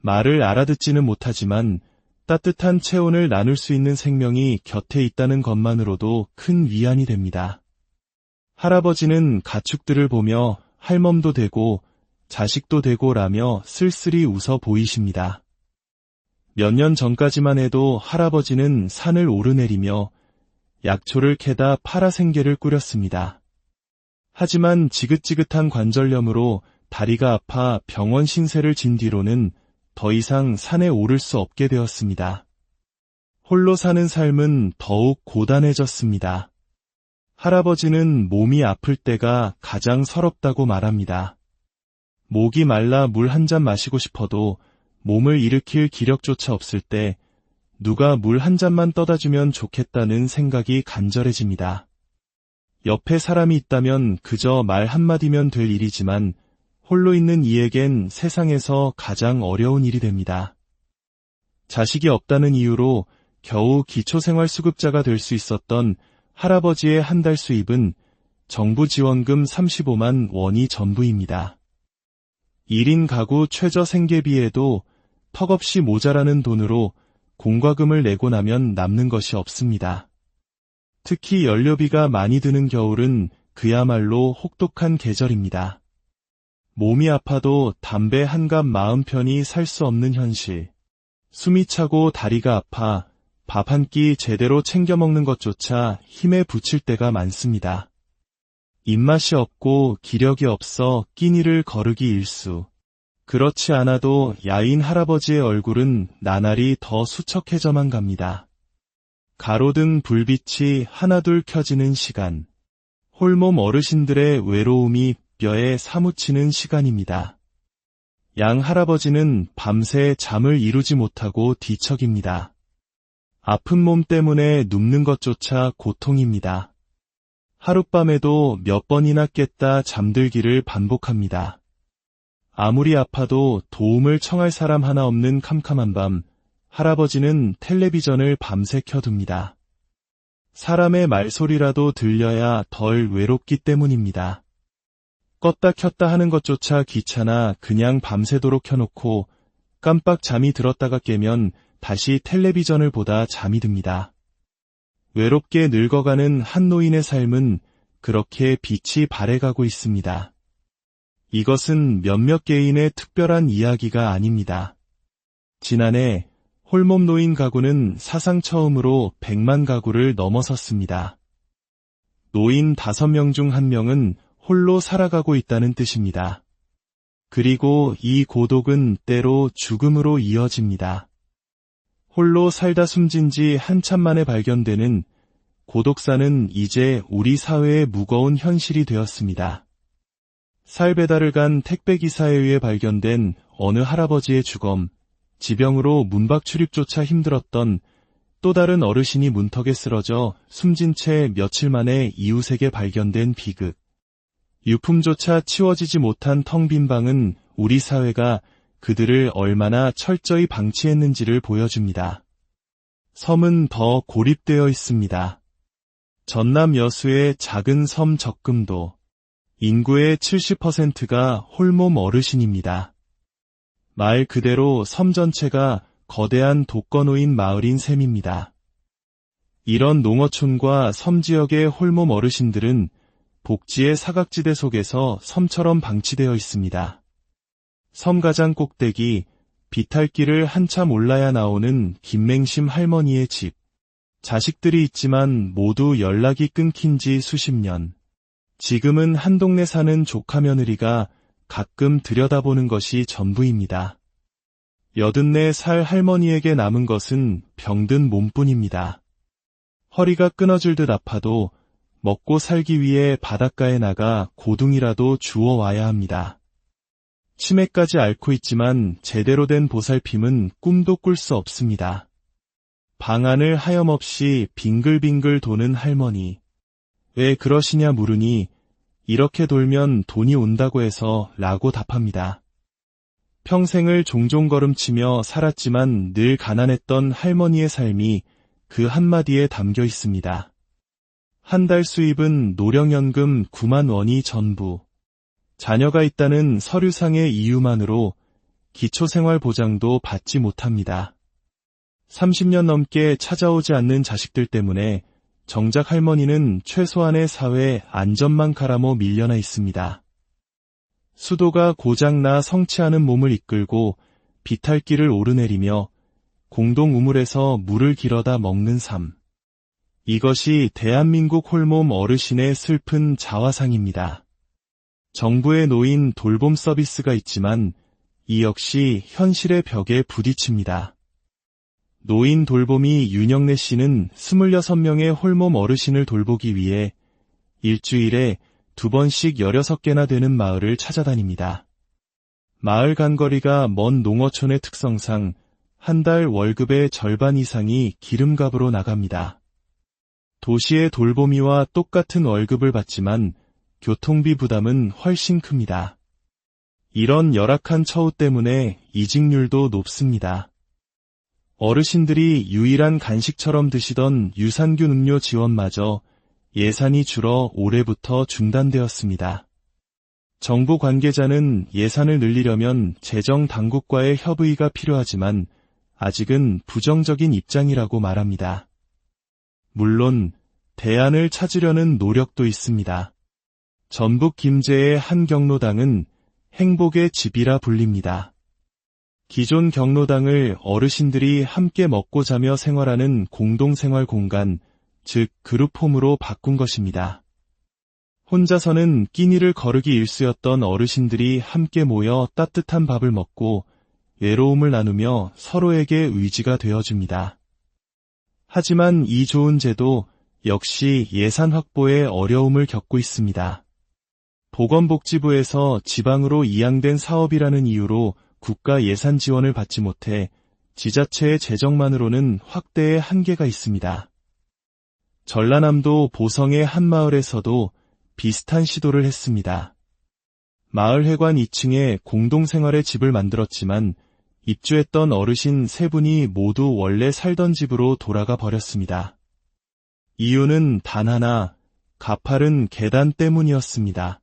말을 알아듣지는 못하지만 따뜻한 체온을 나눌 수 있는 생명이 곁에 있다는 것만으로도 큰 위안이 됩니다. 할아버지는 가축들을 보며 할멈도 되고 자식도 되고라며 쓸쓸히 웃어 보이십니다. 몇 년 전까지만 해도 할아버지는 산을 오르내리며 약초를 캐다 팔아생계를 꾸렸습니다. 하지만 지긋지긋한 관절염으로 다리가 아파 병원 신세를 진 뒤로는 더 이상 산에 오를 수 없게 되었습니다. 홀로 사는 삶은 더욱 고단해졌습니다. 할아버지는 몸이 아플 때가 가장 서럽다고 말합니다. 목이 말라 물 한 잔 마시고 싶어도 몸을 일으킬 기력조차 없을 때 누가 물 한 잔만 떠다주면 좋겠다는 생각이 간절해집니다. 옆에 사람이 있다면 그저 말 한마디면 될 일이지만 홀로 있는 이에겐 세상에서 가장 어려운 일이 됩니다. 자식이 없다는 이유로 겨우 기초생활수급자가 될 수 있었던 할아버지의 한 달 수입은 정부 지원금 35만 원이 전부입니다. 1인 가구 최저 생계비에도 턱없이 모자라는 돈으로 공과금을 내고 나면 남는 것이 없습니다. 특히 연료비가 많이 드는 겨울은 그야말로 혹독한 계절입니다. 몸이 아파도 담배 한 갑 마음 편히 살 수 없는 현실. 숨이 차고 다리가 아파 밥 한 끼 제대로 챙겨 먹는 것조차 힘에 부칠 때가 많습니다. 입맛이 없고 기력이 없어 끼니를 거르기 일쑤. 그렇지 않아도 야인 할아버지의 얼굴은 나날이 더 수척해져만 갑니다. 가로등 불빛이 하나둘 켜지는 시간. 홀몸 어르신들의 외로움이 뼈에 사무치는 시간입니다. 양 할아버지는 밤새 잠을 이루지 못하고 뒤척입니다. 아픈 몸 때문에 눕는 것조차 고통입니다. 하룻밤에도 몇 번이나 깼다 잠들기를 반복합니다. 아무리 아파도 도움을 청할 사람 하나 없는 캄캄한 밤, 할아버지는 텔레비전을 밤새 켜둡니다. 사람의 말소리라도 들려야 덜 외롭기 때문입니다. 껐다 켰다 하는 것조차 귀찮아 그냥 밤새도록 켜놓고 깜빡 잠이 들었다가 깨면 다시 텔레비전을 보다 잠이 듭니다. 외롭게 늙어가는 한 노인의 삶은 그렇게 빛이 발해가고 있습니다. 이것은 몇몇 개인의 특별한 이야기가 아닙니다. 지난해 홀몸 노인 가구는 사상 처음으로 100만 가구를 넘어섰습니다. 노인 5명 중 1명은 홀로 살아가고 있다는 뜻입니다. 그리고 이 고독은 때로 죽음으로 이어집니다. 홀로 살다 숨진 지 한참 만에 발견되는 고독사는 이제 우리 사회의 무거운 현실이 되었습니다. 쌀 배달을 간 택배기사에 의해 발견된 어느 할아버지의 주검, 지병으로 문밖 출입조차 힘들었던 또 다른 어르신이 문턱에 쓰러져 숨진 채 며칠 만에 이웃에게 발견된 비극. 유품조차 치워지지 못한 텅 빈 방은 우리 사회가 그들을 얼마나 철저히 방치했는지를 보여줍니다. 섬은 더 고립되어 있습니다. 전남 여수의 작은 섬 적금도 인구의 70%가 홀몸 어르신입니다. 말 그대로 섬 전체가 거대한 독거노인 마을인 셈입니다. 이런 농어촌과 섬 지역의 홀몸 어르신들은 복지의 사각지대 속에서 섬처럼 방치되어 있습니다. 섬 가장 꼭대기, 비탈길을 한참 올라야 나오는 김맹심 할머니의 집. 자식들이 있지만 모두 연락이 끊긴 지 수십 년. 지금은 한 동네 사는 조카 며느리가 가끔 들여다보는 것이 전부입니다. 84살 할머니에게 남은 것은 병든 몸뿐입니다. 허리가 끊어질 듯 아파도 먹고 살기 위해 바닷가에 나가 고둥이라도 주워와야 합니다. 치매까지 앓고 있지만 제대로 된 보살핌은 꿈도 꿀 수 없습니다. 방안을 하염없이 빙글빙글 도는 할머니. 왜 그러시냐 물으니 이렇게 돌면 돈이 온다고 해서 라고 답합니다. 평생을 종종 걸음치며 살았지만 늘 가난했던 할머니의 삶이 그 한마디에 담겨 있습니다. 한 달 수입은 노령연금 9만 원이 전부. 자녀가 있다는 서류상의 이유만으로 기초생활보장도 받지 못합니다. 30년 넘게 찾아오지 않는 자식들 때문에 정작 할머니는 최소한의 사회 안전만 가라모 밀려나 있습니다. 수도가 고장나 성취하는 몸을 이끌고 비탈길을 오르내리며 공동 우물에서 물을 길어다 먹는 삶. 이것이 대한민국 홀몸 어르신의 슬픈 자화상입니다. 정부에 놓인 돌봄 서비스가 있지만 이 역시 현실의 벽에 부딪힙니다. 노인 돌봄이 윤영래 씨는 26명의 홀몸 어르신을 돌보기 위해 일주일에 2번씩 16개나 되는 마을을 찾아다닙니다. 마을 간거리가 먼 농어촌의 특성상 한 달 월급의 절반 이상이 기름값으로 나갑니다. 도시의 돌보미와 똑같은 월급을 받지만 교통비 부담은 훨씬 큽니다. 이런 열악한 처우 때문에 이직률도 높습니다. 어르신들이 유일한 간식처럼 드시던 유산균 음료 지원마저 예산이 줄어 올해부터 중단되었습니다. 정부 관계자는 예산을 늘리려면 재정 당국과의 협의가 필요하지만 아직은 부정적인 입장이라고 말합니다. 물론 대안을 찾으려는 노력도 있습니다. 전북 김제의 한 경로당은 행복의 집이라 불립니다. 기존 경로당을 어르신들이 함께 먹고 자며 생활하는 공동생활 공간, 즉 그룹홈으로 바꾼 것입니다. 혼자서는 끼니를 거르기 일쑤였던 어르신들이 함께 모여 따뜻한 밥을 먹고 외로움을 나누며 서로에게 의지가 되어줍니다. 하지만 이 좋은 제도 역시 예산 확보에 어려움을 겪고 있습니다. 보건복지부에서 지방으로 이양된 사업이라는 이유로 국가 예산 지원을 받지 못해 지자체의 재정만으로는 확대에 한계가 있습니다. 전라남도 보성의 한 마을에서도 비슷한 시도를 했습니다. 마을회관 2층에 공동생활의 집을 만들었지만 입주했던 어르신 3분이 모두 원래 살던 집으로 돌아가 버렸습니다. 이유는 단 하나, 가파른 계단 때문이었습니다.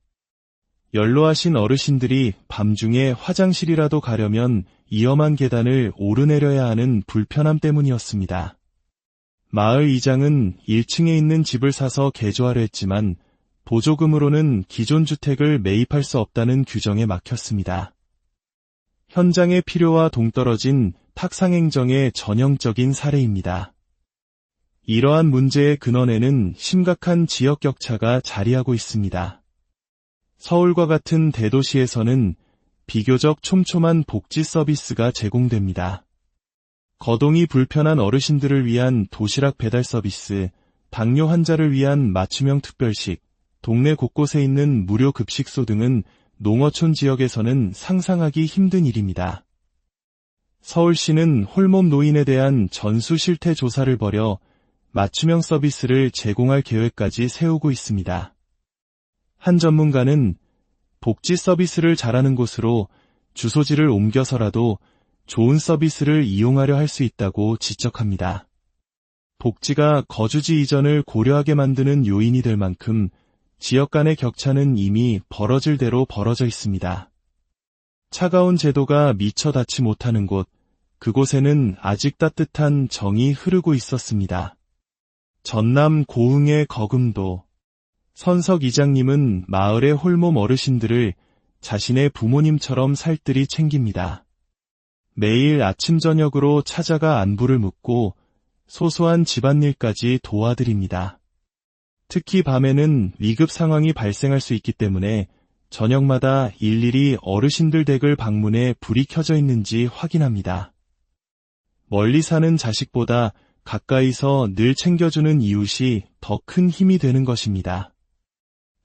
연로하신 어르신들이 밤중에 화장실이라도 가려면 위험한 계단을 오르내려야 하는 불편함 때문이었습니다. 마을 이장은 1층에 있는 집을 사서 개조하려 했지만 보조금으로는 기존 주택을 매입할 수 없다는 규정에 막혔습니다. 현장의 필요와 동떨어진 탁상행정의 전형적인 사례입니다. 이러한 문제의 근원에는 심각한 지역 격차가 자리하고 있습니다. 서울과 같은 대도시에서는 비교적 촘촘한 복지 서비스가 제공됩니다. 거동이 불편한 어르신들을 위한 도시락 배달 서비스, 당뇨 환자를 위한 맞춤형 특별식, 동네 곳곳에 있는 무료 급식소 등은 농어촌 지역에서는 상상하기 힘든 일입니다. 서울시는 홀몸 노인에 대한 전수 실태 조사를 벌여 맞춤형 서비스를 제공할 계획까지 세우고 있습니다. 한 전문가는 복지 서비스를 잘하는 곳으로 주소지를 옮겨서라도 좋은 서비스를 이용하려 할 수 있다고 지적합니다. 복지가 거주지 이전을 고려하게 만드는 요인이 될 만큼 지역 간의 격차는 이미 벌어질 대로 벌어져 있습니다. 차가운 제도가 미처 닿지 못하는 곳, 그곳에는 아직 따뜻한 정이 흐르고 있었습니다. 전남 고흥의 거금도 선석 이장님은 마을의 홀몸 어르신들을 자신의 부모님처럼 살뜰히 챙깁니다. 매일 아침 저녁으로 찾아가 안부를 묻고 소소한 집안일까지 도와드립니다. 특히 밤에는 위급 상황이 발생할 수 있기 때문에 저녁마다 일일이 어르신들 댁을 방문해 불이 켜져 있는지 확인합니다. 멀리 사는 자식보다 가까이서 늘 챙겨주는 이웃이 더 큰 힘이 되는 것입니다.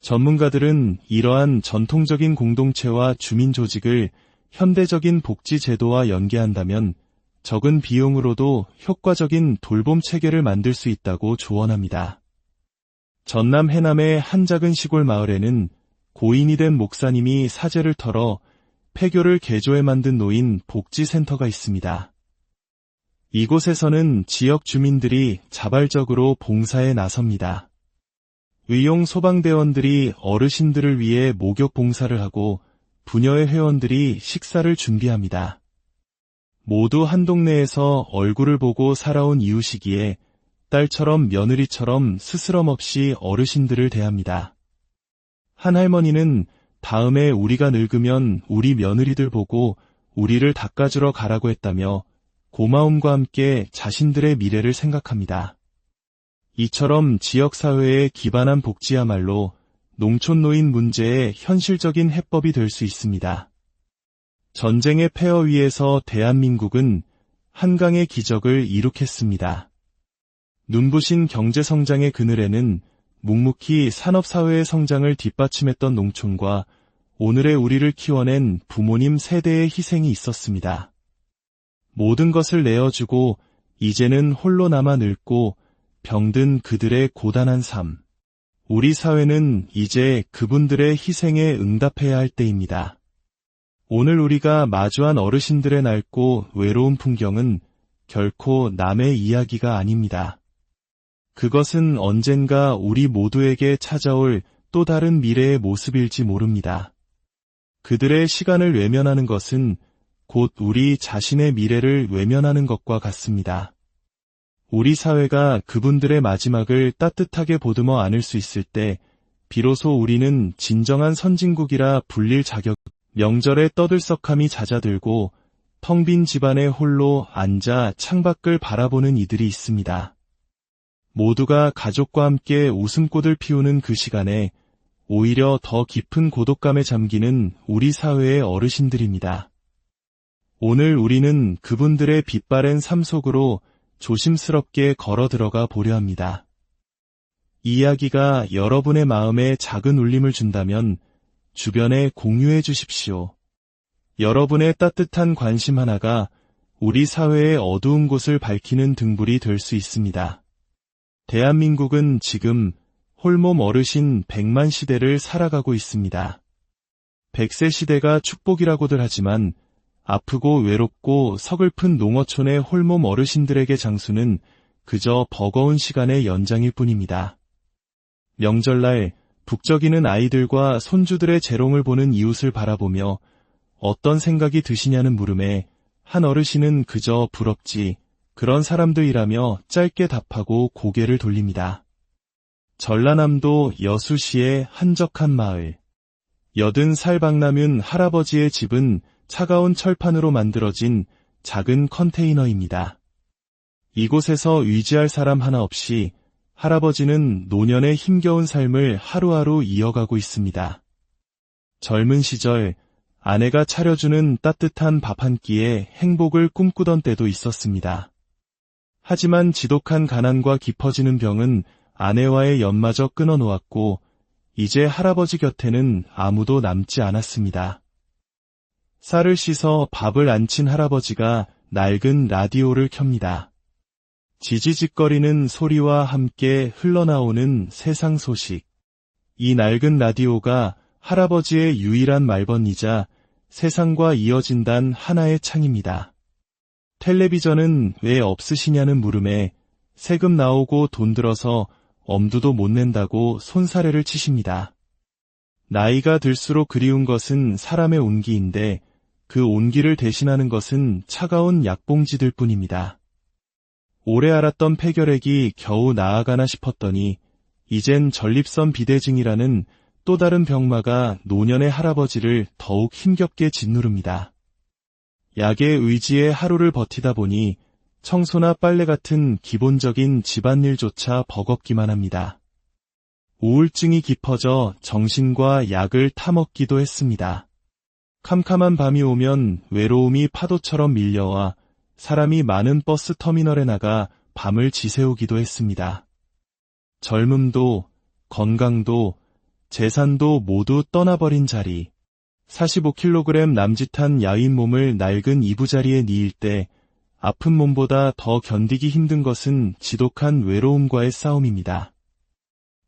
전문가들은 이러한 전통적인 공동체와 주민 조직을 현대적인 복지 제도와 연계한다면 적은 비용으로도 효과적인 돌봄 체계를 만들 수 있다고 조언합니다. 전남 해남의 한 작은 시골 마을에는 고인이 된 목사님이 사제를 털어 폐교를 개조해 만든 노인 복지센터가 있습니다. 이곳에서는 지역 주민들이 자발적으로 봉사에 나섭니다. 의용 소방대원들이 어르신들을 위해 목욕 봉사를 하고 부녀회 회원들이 식사를 준비합니다. 모두 한 동네에서 얼굴을 보고 살아온 이웃이기에 딸처럼 며느리처럼 스스럼 없이 어르신들을 대합니다. 한 할머니는 다음에 우리가 늙으면 우리 며느리들 보고 우리를 닦아주러 가라고 했다며 고마움과 함께 자신들의 미래를 생각합니다. 이처럼 지역사회에 기반한 복지야말로 농촌 노인 문제의 현실적인 해법이 될 수 있습니다. 전쟁의 폐허 위에서 대한민국은 한강의 기적을 이룩했습니다. 눈부신 경제성장의 그늘에는 묵묵히 산업사회의 성장을 뒷받침했던 농촌과 오늘의 우리를 키워낸 부모님 세대의 희생이 있었습니다. 모든 것을 내어주고 이제는 홀로 남아 늙고 병든 그들의 고단한 삶. 우리 사회는 이제 그분들의 희생에 응답해야 할 때입니다. 오늘 우리가 마주한 어르신들의 낡고 외로운 풍경은 결코 남의 이야기가 아닙니다. 그것은 언젠가 우리 모두에게 찾아올 또 다른 미래의 모습일지 모릅니다. 그들의 시간을 외면하는 것은 곧 우리 자신의 미래를 외면하는 것과 같습니다. 우리 사회가 그분들의 마지막을 따뜻하게 보듬어 안을 수 있을 때 비로소 우리는 진정한 선진국이라 불릴 자격, 명절에 떠들썩함이 잦아들고 텅 빈 집안에 홀로 앉아 창밖을 바라보는 이들이 있습니다. 모두가 가족과 함께 웃음꽃을 피우는 그 시간에 오히려 더 깊은 고독감에 잠기는 우리 사회의 어르신들입니다. 오늘 우리는 그분들의 빛바랜 삶 속으로 조심스럽게 걸어 들어가 보려 합니다. 이 이야기가 여러분의 마음에 작은 울림을 준다면 주변에 공유해 주십시오. 여러분의 따뜻한 관심 하나가 우리 사회의 어두운 곳을 밝히는 등불이 될 수 있습니다. 대한민국은 지금 홀몸 어르신 100만 시대를 살아가고 있습니다. 100세 시대가 축복이라고들 하지만 아프고 외롭고 서글픈 농어촌의 홀몸 어르신들에게 장수는 그저 버거운 시간의 연장일 뿐입니다. 명절날 북적이는 아이들과 손주들의 재롱을 보는 이웃을 바라보며 어떤 생각이 드시냐는 물음에 한 어르신은 그저 부럽지, 그런 사람들이라며 짧게 답하고 고개를 돌립니다. 전라남도 여수시의 한적한 마을. 80살 박남윤 할아버지의 집은 차가운 철판으로 만들어진 작은 컨테이너입니다. 이곳에서 의지할 사람 하나 없이 할아버지는 노년의 힘겨운 삶을 하루하루 이어가고 있습니다. 젊은 시절 아내가 차려주는 따뜻한 밥 한 끼에 행복을 꿈꾸던 때도 있었습니다. 하지만 지독한 가난과 깊어지는 병은 아내와의 연마저 끊어놓았고 이제 할아버지 곁에는 아무도 남지 않았습니다. 쌀을 씻어 밥을 안 친 할아버지가 낡은 라디오를 켭니다. 지지직거리는 소리와 함께 흘러나오는 세상 소식. 이 낡은 라디오가 할아버지의 유일한 말번이자 세상과 이어진 단 하나의 창입니다. 텔레비전은 왜 없으시냐는 물음에 세금 나오고 돈 들어서 엄두도 못 낸다고 손사래를 치십니다. 나이가 들수록 그리운 것은 사람의 온기인데 그 온기를 대신하는 것은 차가운 약봉지들 뿐입니다. 오래 앓았던 폐결핵이 겨우 나아가나 싶었더니 이젠 전립선 비대증이라는 또 다른 병마가 노년의 할아버지를 더욱 힘겹게 짓누릅니다. 약의 의지에 하루를 버티다 보니 청소나 빨래 같은 기본적인 집안일조차 버겁기만 합니다. 우울증이 깊어져 정신과 약을 타먹기도 했습니다. 캄캄한 밤이 오면 외로움이 파도처럼 밀려와 사람이 많은 버스 터미널에 나가 밤을 지새우기도 했습니다. 젊음도, 건강도, 재산도 모두 떠나버린 자리. 45kg 남짓한 야윈 몸을 낡은 이부자리에 뉘일 때 아픈 몸보다 더 견디기 힘든 것은 지독한 외로움과의 싸움입니다.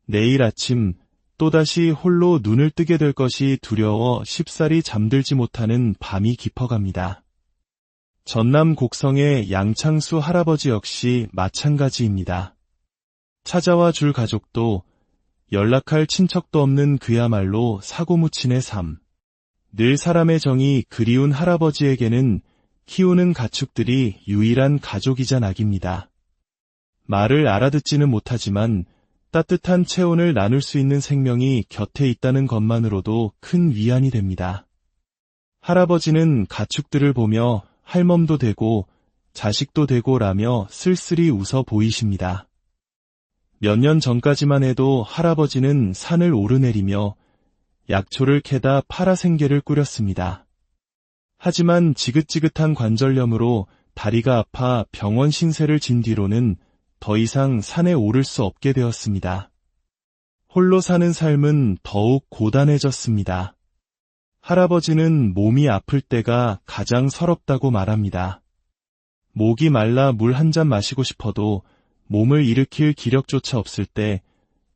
내일 아침 또다시 홀로 눈을 뜨게 될 것이 두려워 쉽사리 잠들지 못하는 밤이 깊어갑니다. 전남 곡성의 양창수 할아버지 역시 마찬가지입니다. 찾아와 줄 가족도 연락할 친척도 없는 그야말로 사고무친의 삶. 늘 사람의 정이 그리운 할아버지에게는 키우는 가축들이 유일한 가족이자 낙입니다. 말을 알아듣지는 못하지만 따뜻한 체온을 나눌 수 있는 생명이 곁에 있다는 것만으로도 큰 위안이 됩니다. 할아버지는 가축들을 보며 할멈도 되고 자식도 되고라며 쓸쓸히 웃어 보이십니다. 몇 년 전까지만 해도 할아버지는 산을 오르내리며 약초를 캐다 파라생계를 꾸렸습니다. 하지만 지긋지긋한 관절염으로 다리가 아파 병원 신세를 진 뒤로는 더 이상 산에 오를 수 없게 되었습니다. 홀로 사는 삶은 더욱 고단해졌습니다. 할아버지는 몸이 아플 때가 가장 서럽다고 말합니다. 목이 말라 물 한 잔 마시고 싶어도 몸을 일으킬 기력조차 없을 때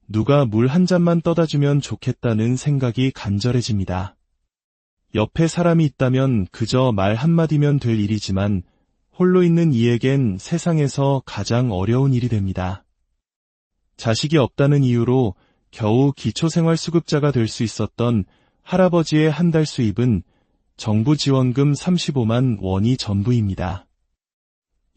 누가 물 한 잔만 떠다주면 좋겠다는 생각이 간절해집니다. 옆에 사람이 있다면 그저 말 한마디면 될 일이지만 홀로 있는 이에겐 세상에서 가장 어려운 일이 됩니다. 자식이 없다는 이유로 겨우 기초생활수급자가 될 수 있었던 할아버지의 한 달 수입은 정부 지원금 35만 원이 전부입니다.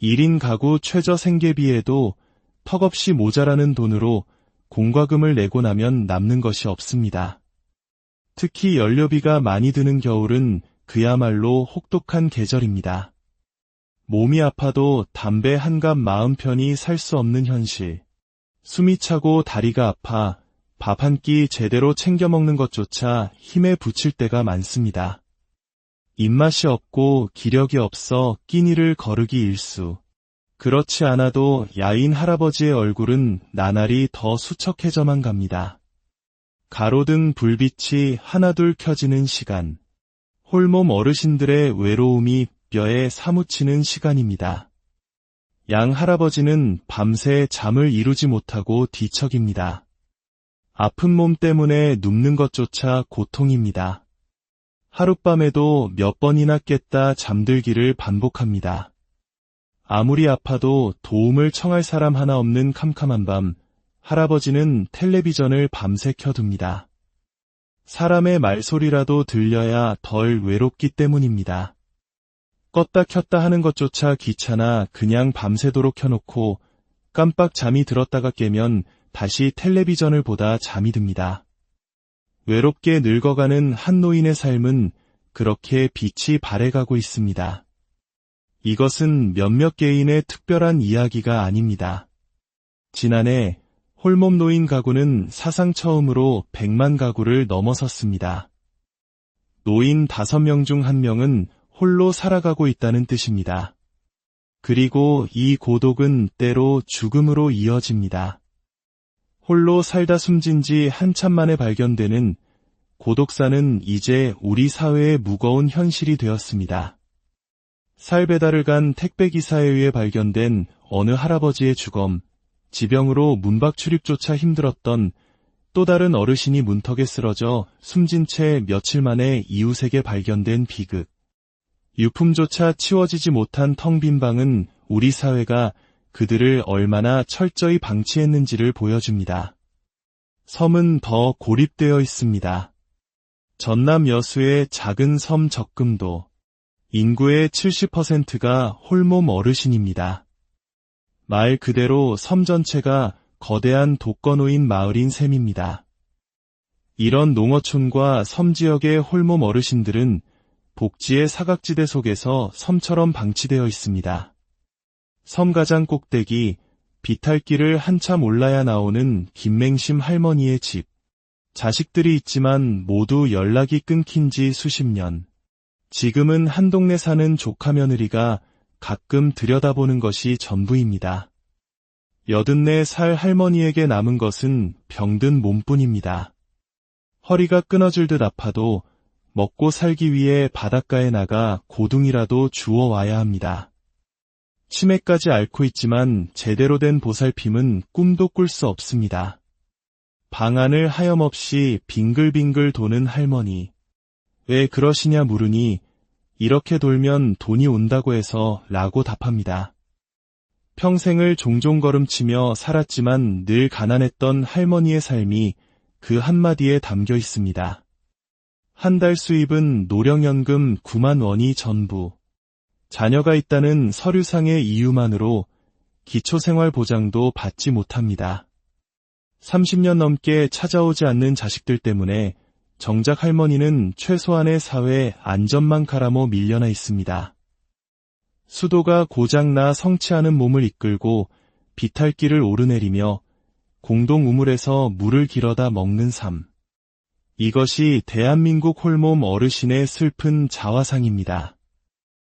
1인 가구 최저 생계비에도 턱없이 모자라는 돈으로 공과금을 내고 나면 남는 것이 없습니다. 특히 연료비가 많이 드는 겨울은 그야말로 혹독한 계절입니다. 몸이 아파도 담배 한 갑 마음 편히 살 수 없는 현실. 숨이 차고 다리가 아파 밥 한 끼 제대로 챙겨 먹는 것조차 힘에 부칠 때가 많습니다. 입맛이 없고 기력이 없어 끼니를 거르기 일수. 그렇지 않아도 야인 할아버지의 얼굴은 나날이 더 수척해져만 갑니다. 가로등 불빛이 하나둘 켜지는 시간. 홀몸 어르신들의 외로움이 뼈에 사무치는 시간입니다. 양 할아버지는 밤새 잠을 이루지 못하고 뒤척입니다. 아픈 몸 때문에 눕는 것조차 고통입니다. 하룻밤에도 몇 번이나 깼다 잠들기를 반복합니다. 아무리 아파도 도움을 청할 사람 하나 없는 캄캄한 밤, 할아버지는 텔레비전을 밤새 켜둡니다. 사람의 말소리라도 들려야 덜 외롭기 때문입니다. 껐다 켰다 하는 것조차 귀찮아 그냥 밤새도록 켜놓고 깜빡 잠이 들었다가 깨면 다시 텔레비전을 보다 잠이 듭니다. 외롭게 늙어가는 한 노인의 삶은 그렇게 빛이 발해가고 있습니다. 이것은 몇몇 개인의 특별한 이야기가 아닙니다. 지난해 홀몸 노인 가구는 사상 처음으로 100만 가구를 넘어섰습니다. 노인 5명 중 1명은 홀로 살아가고 있다는 뜻입니다. 그리고 이 고독은 때로 죽음으로 이어집니다. 홀로 살다 숨진 지 한참 만에 발견되는 고독사는 이제 우리 사회의 무거운 현실이 되었습니다. 살 배달을 간 택배기사에 의해 발견된 어느 할아버지의 주검, 지병으로 문밖 출입조차 힘들었던 또 다른 어르신이 문턱에 쓰러져 숨진 채 며칠 만에 이웃에게 발견된 비극. 유품조차 치워지지 못한 텅 빈 방은 우리 사회가 그들을 얼마나 철저히 방치했는지를 보여줍니다. 섬은 더 고립되어 있습니다. 전남 여수의 작은 섬 적금도 인구의 70%가 홀몸 어르신입니다. 말 그대로 섬 전체가 거대한 독거노인 마을인 셈입니다. 이런 농어촌과 섬 지역의 홀몸 어르신들은 복지의 사각지대 속에서 섬처럼 방치되어 있습니다. 섬 가장 꼭대기, 비탈길을 한참 올라야 나오는 김맹심 할머니의 집. 자식들이 있지만 모두 연락이 끊긴 지 수십 년. 지금은 한 동네 사는 조카 며느리가 가끔 들여다보는 것이 전부입니다. 84살 할머니에게 남은 것은 병든 몸뿐입니다. 허리가 끊어질 듯 아파도 먹고 살기 위해 바닷가에 나가 고둥이라도 주워와야 합니다. 치매까지 앓고 있지만 제대로 된 보살핌은 꿈도 꿀 수 없습니다. 방안을 하염없이 빙글빙글 도는 할머니. 왜 그러시냐 물으니 이렇게 돌면 돈이 온다고 해서 라고 답합니다. 평생을 종종 걸음치며 살았지만 늘 가난했던 할머니의 삶이 그 한마디에 담겨 있습니다. 한 달 수입은 노령연금 9만 원이 전부. 자녀가 있다는 서류상의 이유만으로 기초생활보장도 받지 못합니다. 30년 넘게 찾아오지 않는 자식들 때문에 정작 할머니는 최소한의 사회 안전만 가라모 밀려나 있습니다. 수도가 고장나 성취하는 몸을 이끌고 비탈길을 오르내리며 공동 우물에서 물을 길어다 먹는 삶. 이것이 대한민국 홀몸 어르신의 슬픈 자화상입니다.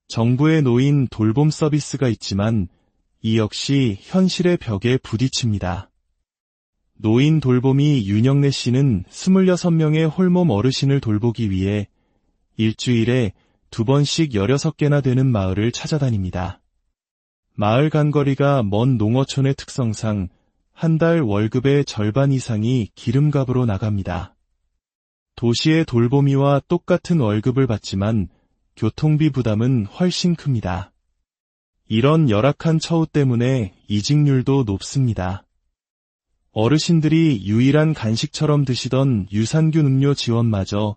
정부에 놓인 돌봄 서비스가 있지만 이 역시 현실의 벽에 부딪힙니다. 노인 돌봄이 윤영래 씨는 26명의 홀몸 어르신을 돌보기 위해 일주일에 2번씩 16개나 되는 마을을 찾아다닙니다. 마을 간거리가 먼 농어촌의 특성상 한 달 월급의 절반 이상이 기름값으로 나갑니다. 도시의 돌보미와 똑같은 월급을 받지만 교통비 부담은 훨씬 큽니다. 이런 열악한 처우 때문에 이직률도 높습니다. 어르신들이 유일한 간식처럼 드시던 유산균 음료 지원마저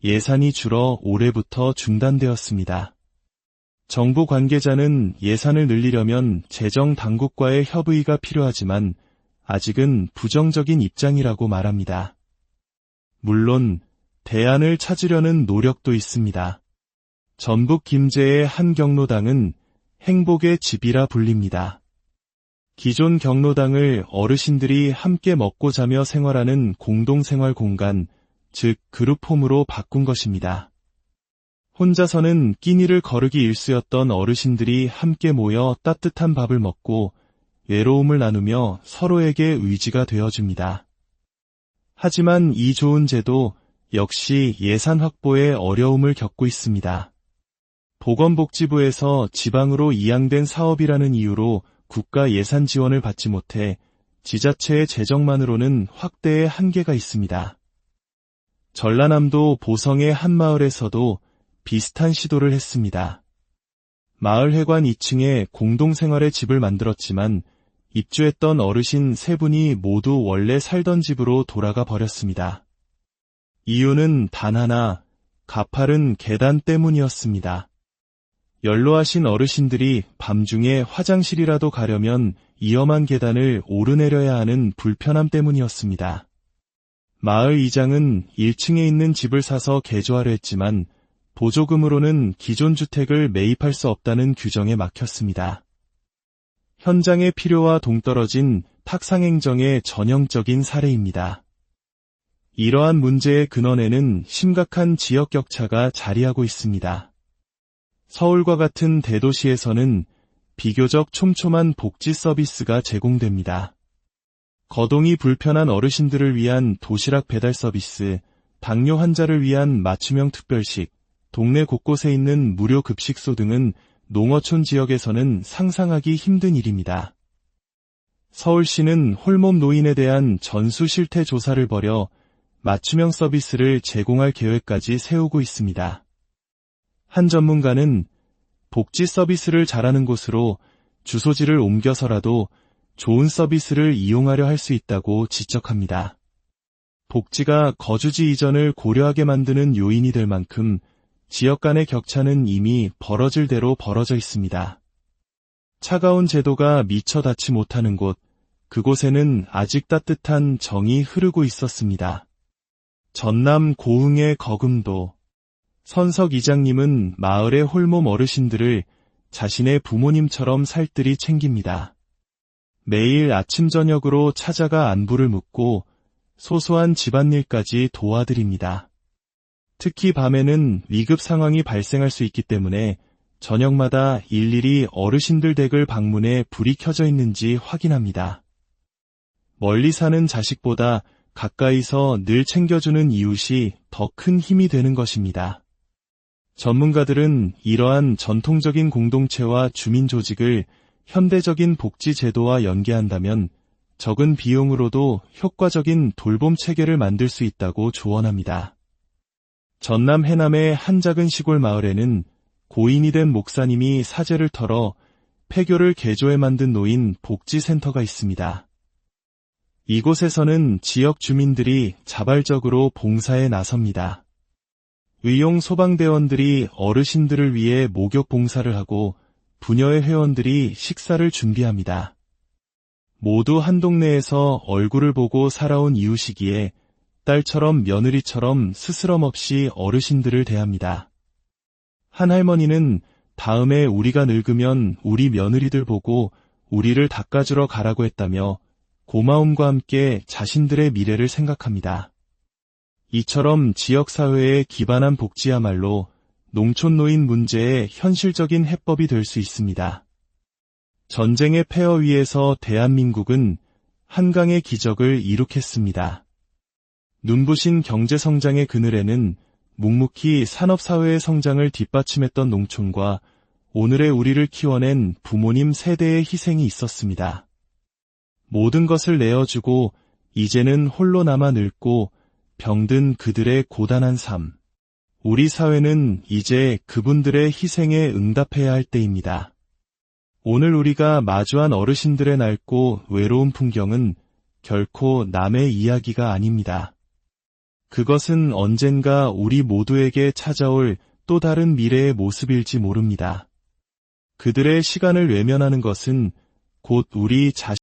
예산이 줄어 올해부터 중단되었습니다. 정부 관계자는 예산을 늘리려면 재정 당국과의 협의가 필요하지만 아직은 부정적인 입장이라고 말합니다. 물론 대안을 찾으려는 노력도 있습니다. 전북 김제의 한 경로당은 행복의 집이라 불립니다. 기존 경로당을 어르신들이 함께 먹고 자며 생활하는 공동생활 공간, 즉 그룹홈으로 바꾼 것입니다. 혼자서는 끼니를 거르기 일쑤였던 어르신들이 함께 모여 따뜻한 밥을 먹고 외로움을 나누며 서로에게 의지가 되어줍니다. 하지만 이 좋은 제도 역시 예산 확보에 어려움을 겪고 있습니다. 보건복지부에서 지방으로 이양된 사업이라는 이유로 국가 예산 지원을 받지 못해 지자체의 재정만으로는 확대의 한계가 있습니다. 전라남도 보성의 한 마을에서도 비슷한 시도를 했습니다. 마을 회관 2층에 공동생활의 집을 만들었지만 입주했던 어르신 3분이 모두 원래 살던 집으로 돌아가 버렸습니다. 이유는 단 하나, 가파른 계단 때문이었습니다. 연로하신 어르신들이 밤중에 화장실이라도 가려면 위험한 계단을 오르내려야 하는 불편함 때문이었습니다. 마을 이장은 1층에 있는 집을 사서 개조하려 했지만 보조금으로는 기존 주택을 매입할 수 없다는 규정에 막혔습니다. 현장의 필요와 동떨어진 탁상행정의 전형적인 사례입니다. 이러한 문제의 근원에는 심각한 지역 격차가 자리하고 있습니다. 서울과 같은 대도시에서는 비교적 촘촘한 복지 서비스가 제공됩니다. 거동이 불편한 어르신들을 위한 도시락 배달 서비스, 당뇨 환자를 위한 맞춤형 특별식, 동네 곳곳에 있는 무료 급식소 등은 농어촌 지역에서는 상상하기 힘든 일입니다. 서울시는 홀몸 노인에 대한 전수 실태 조사를 벌여 맞춤형 서비스를 제공할 계획까지 세우고 있습니다. 한 전문가는 복지 서비스를 잘하는 곳으로 주소지를 옮겨서라도 좋은 서비스를 이용하려 할 수 있다고 지적합니다. 복지가 거주지 이전을 고려하게 만드는 요인이 될 만큼 지역 간의 격차는 이미 벌어질 대로 벌어져 있습니다. 차가운 제도가 미처 닿지 못하는 곳, 그곳에는 아직 따뜻한 정이 흐르고 있었습니다. 전남 고흥의 거금도 선석 이장님은 마을의 홀몸 어르신들을 자신의 부모님처럼 살뜰히 챙깁니다. 매일 아침 저녁으로 찾아가 안부를 묻고 소소한 집안일까지 도와드립니다. 특히 밤에는 위급 상황이 발생할 수 있기 때문에 저녁마다 일일이 어르신들 댁을 방문해 불이 켜져 있는지 확인합니다. 멀리 사는 자식보다 가까이서 늘 챙겨주는 이웃이 더 큰 힘이 되는 것입니다. 전문가들은 이러한 전통적인 공동체와 주민 조직을 현대적인 복지 제도와 연계한다면 적은 비용으로도 효과적인 돌봄 체계를 만들 수 있다고 조언합니다. 전남 해남의 한 작은 시골 마을에는 고인이 된 목사님이 사제를 털어 폐교를 개조해 만든 노인 복지센터가 있습니다. 이곳에서는 지역 주민들이 자발적으로 봉사에 나섭니다. 의용 소방대원들이 어르신들을 위해 목욕 봉사를 하고 부녀의 회원들이 식사를 준비합니다. 모두 한 동네에서 얼굴을 보고 살아온 이웃이기에 딸처럼 며느리처럼 스스럼 없이 어르신들을 대합니다. 한 할머니는 다음에 우리가 늙으면 우리 며느리들 보고 우리를 닦아주러 가라고 했다며 고마움과 함께 자신들의 미래를 생각합니다. 이처럼 지역사회에 기반한 복지야말로 농촌노인 문제의 현실적인 해법이 될 수 있습니다. 전쟁의 폐허 위에서 대한민국은 한강의 기적을 이룩했습니다. 눈부신 경제성장의 그늘에는 묵묵히 산업사회의 성장을 뒷받침했던 농촌과 오늘의 우리를 키워낸 부모님 세대의 희생이 있었습니다. 모든 것을 내어주고 이제는 홀로 남아 늙고 병든 그들의 고단한 삶. 우리 사회는 이제 그분들의 희생에 응답해야 할 때입니다. 오늘 우리가 마주한 어르신들의 낡고 외로운 풍경은 결코 남의 이야기가 아닙니다. 그것은 언젠가 우리 모두에게 찾아올 또 다른 미래의 모습일지 모릅니다. 그들의 시간을 외면하는 것은 곧 우리 자신을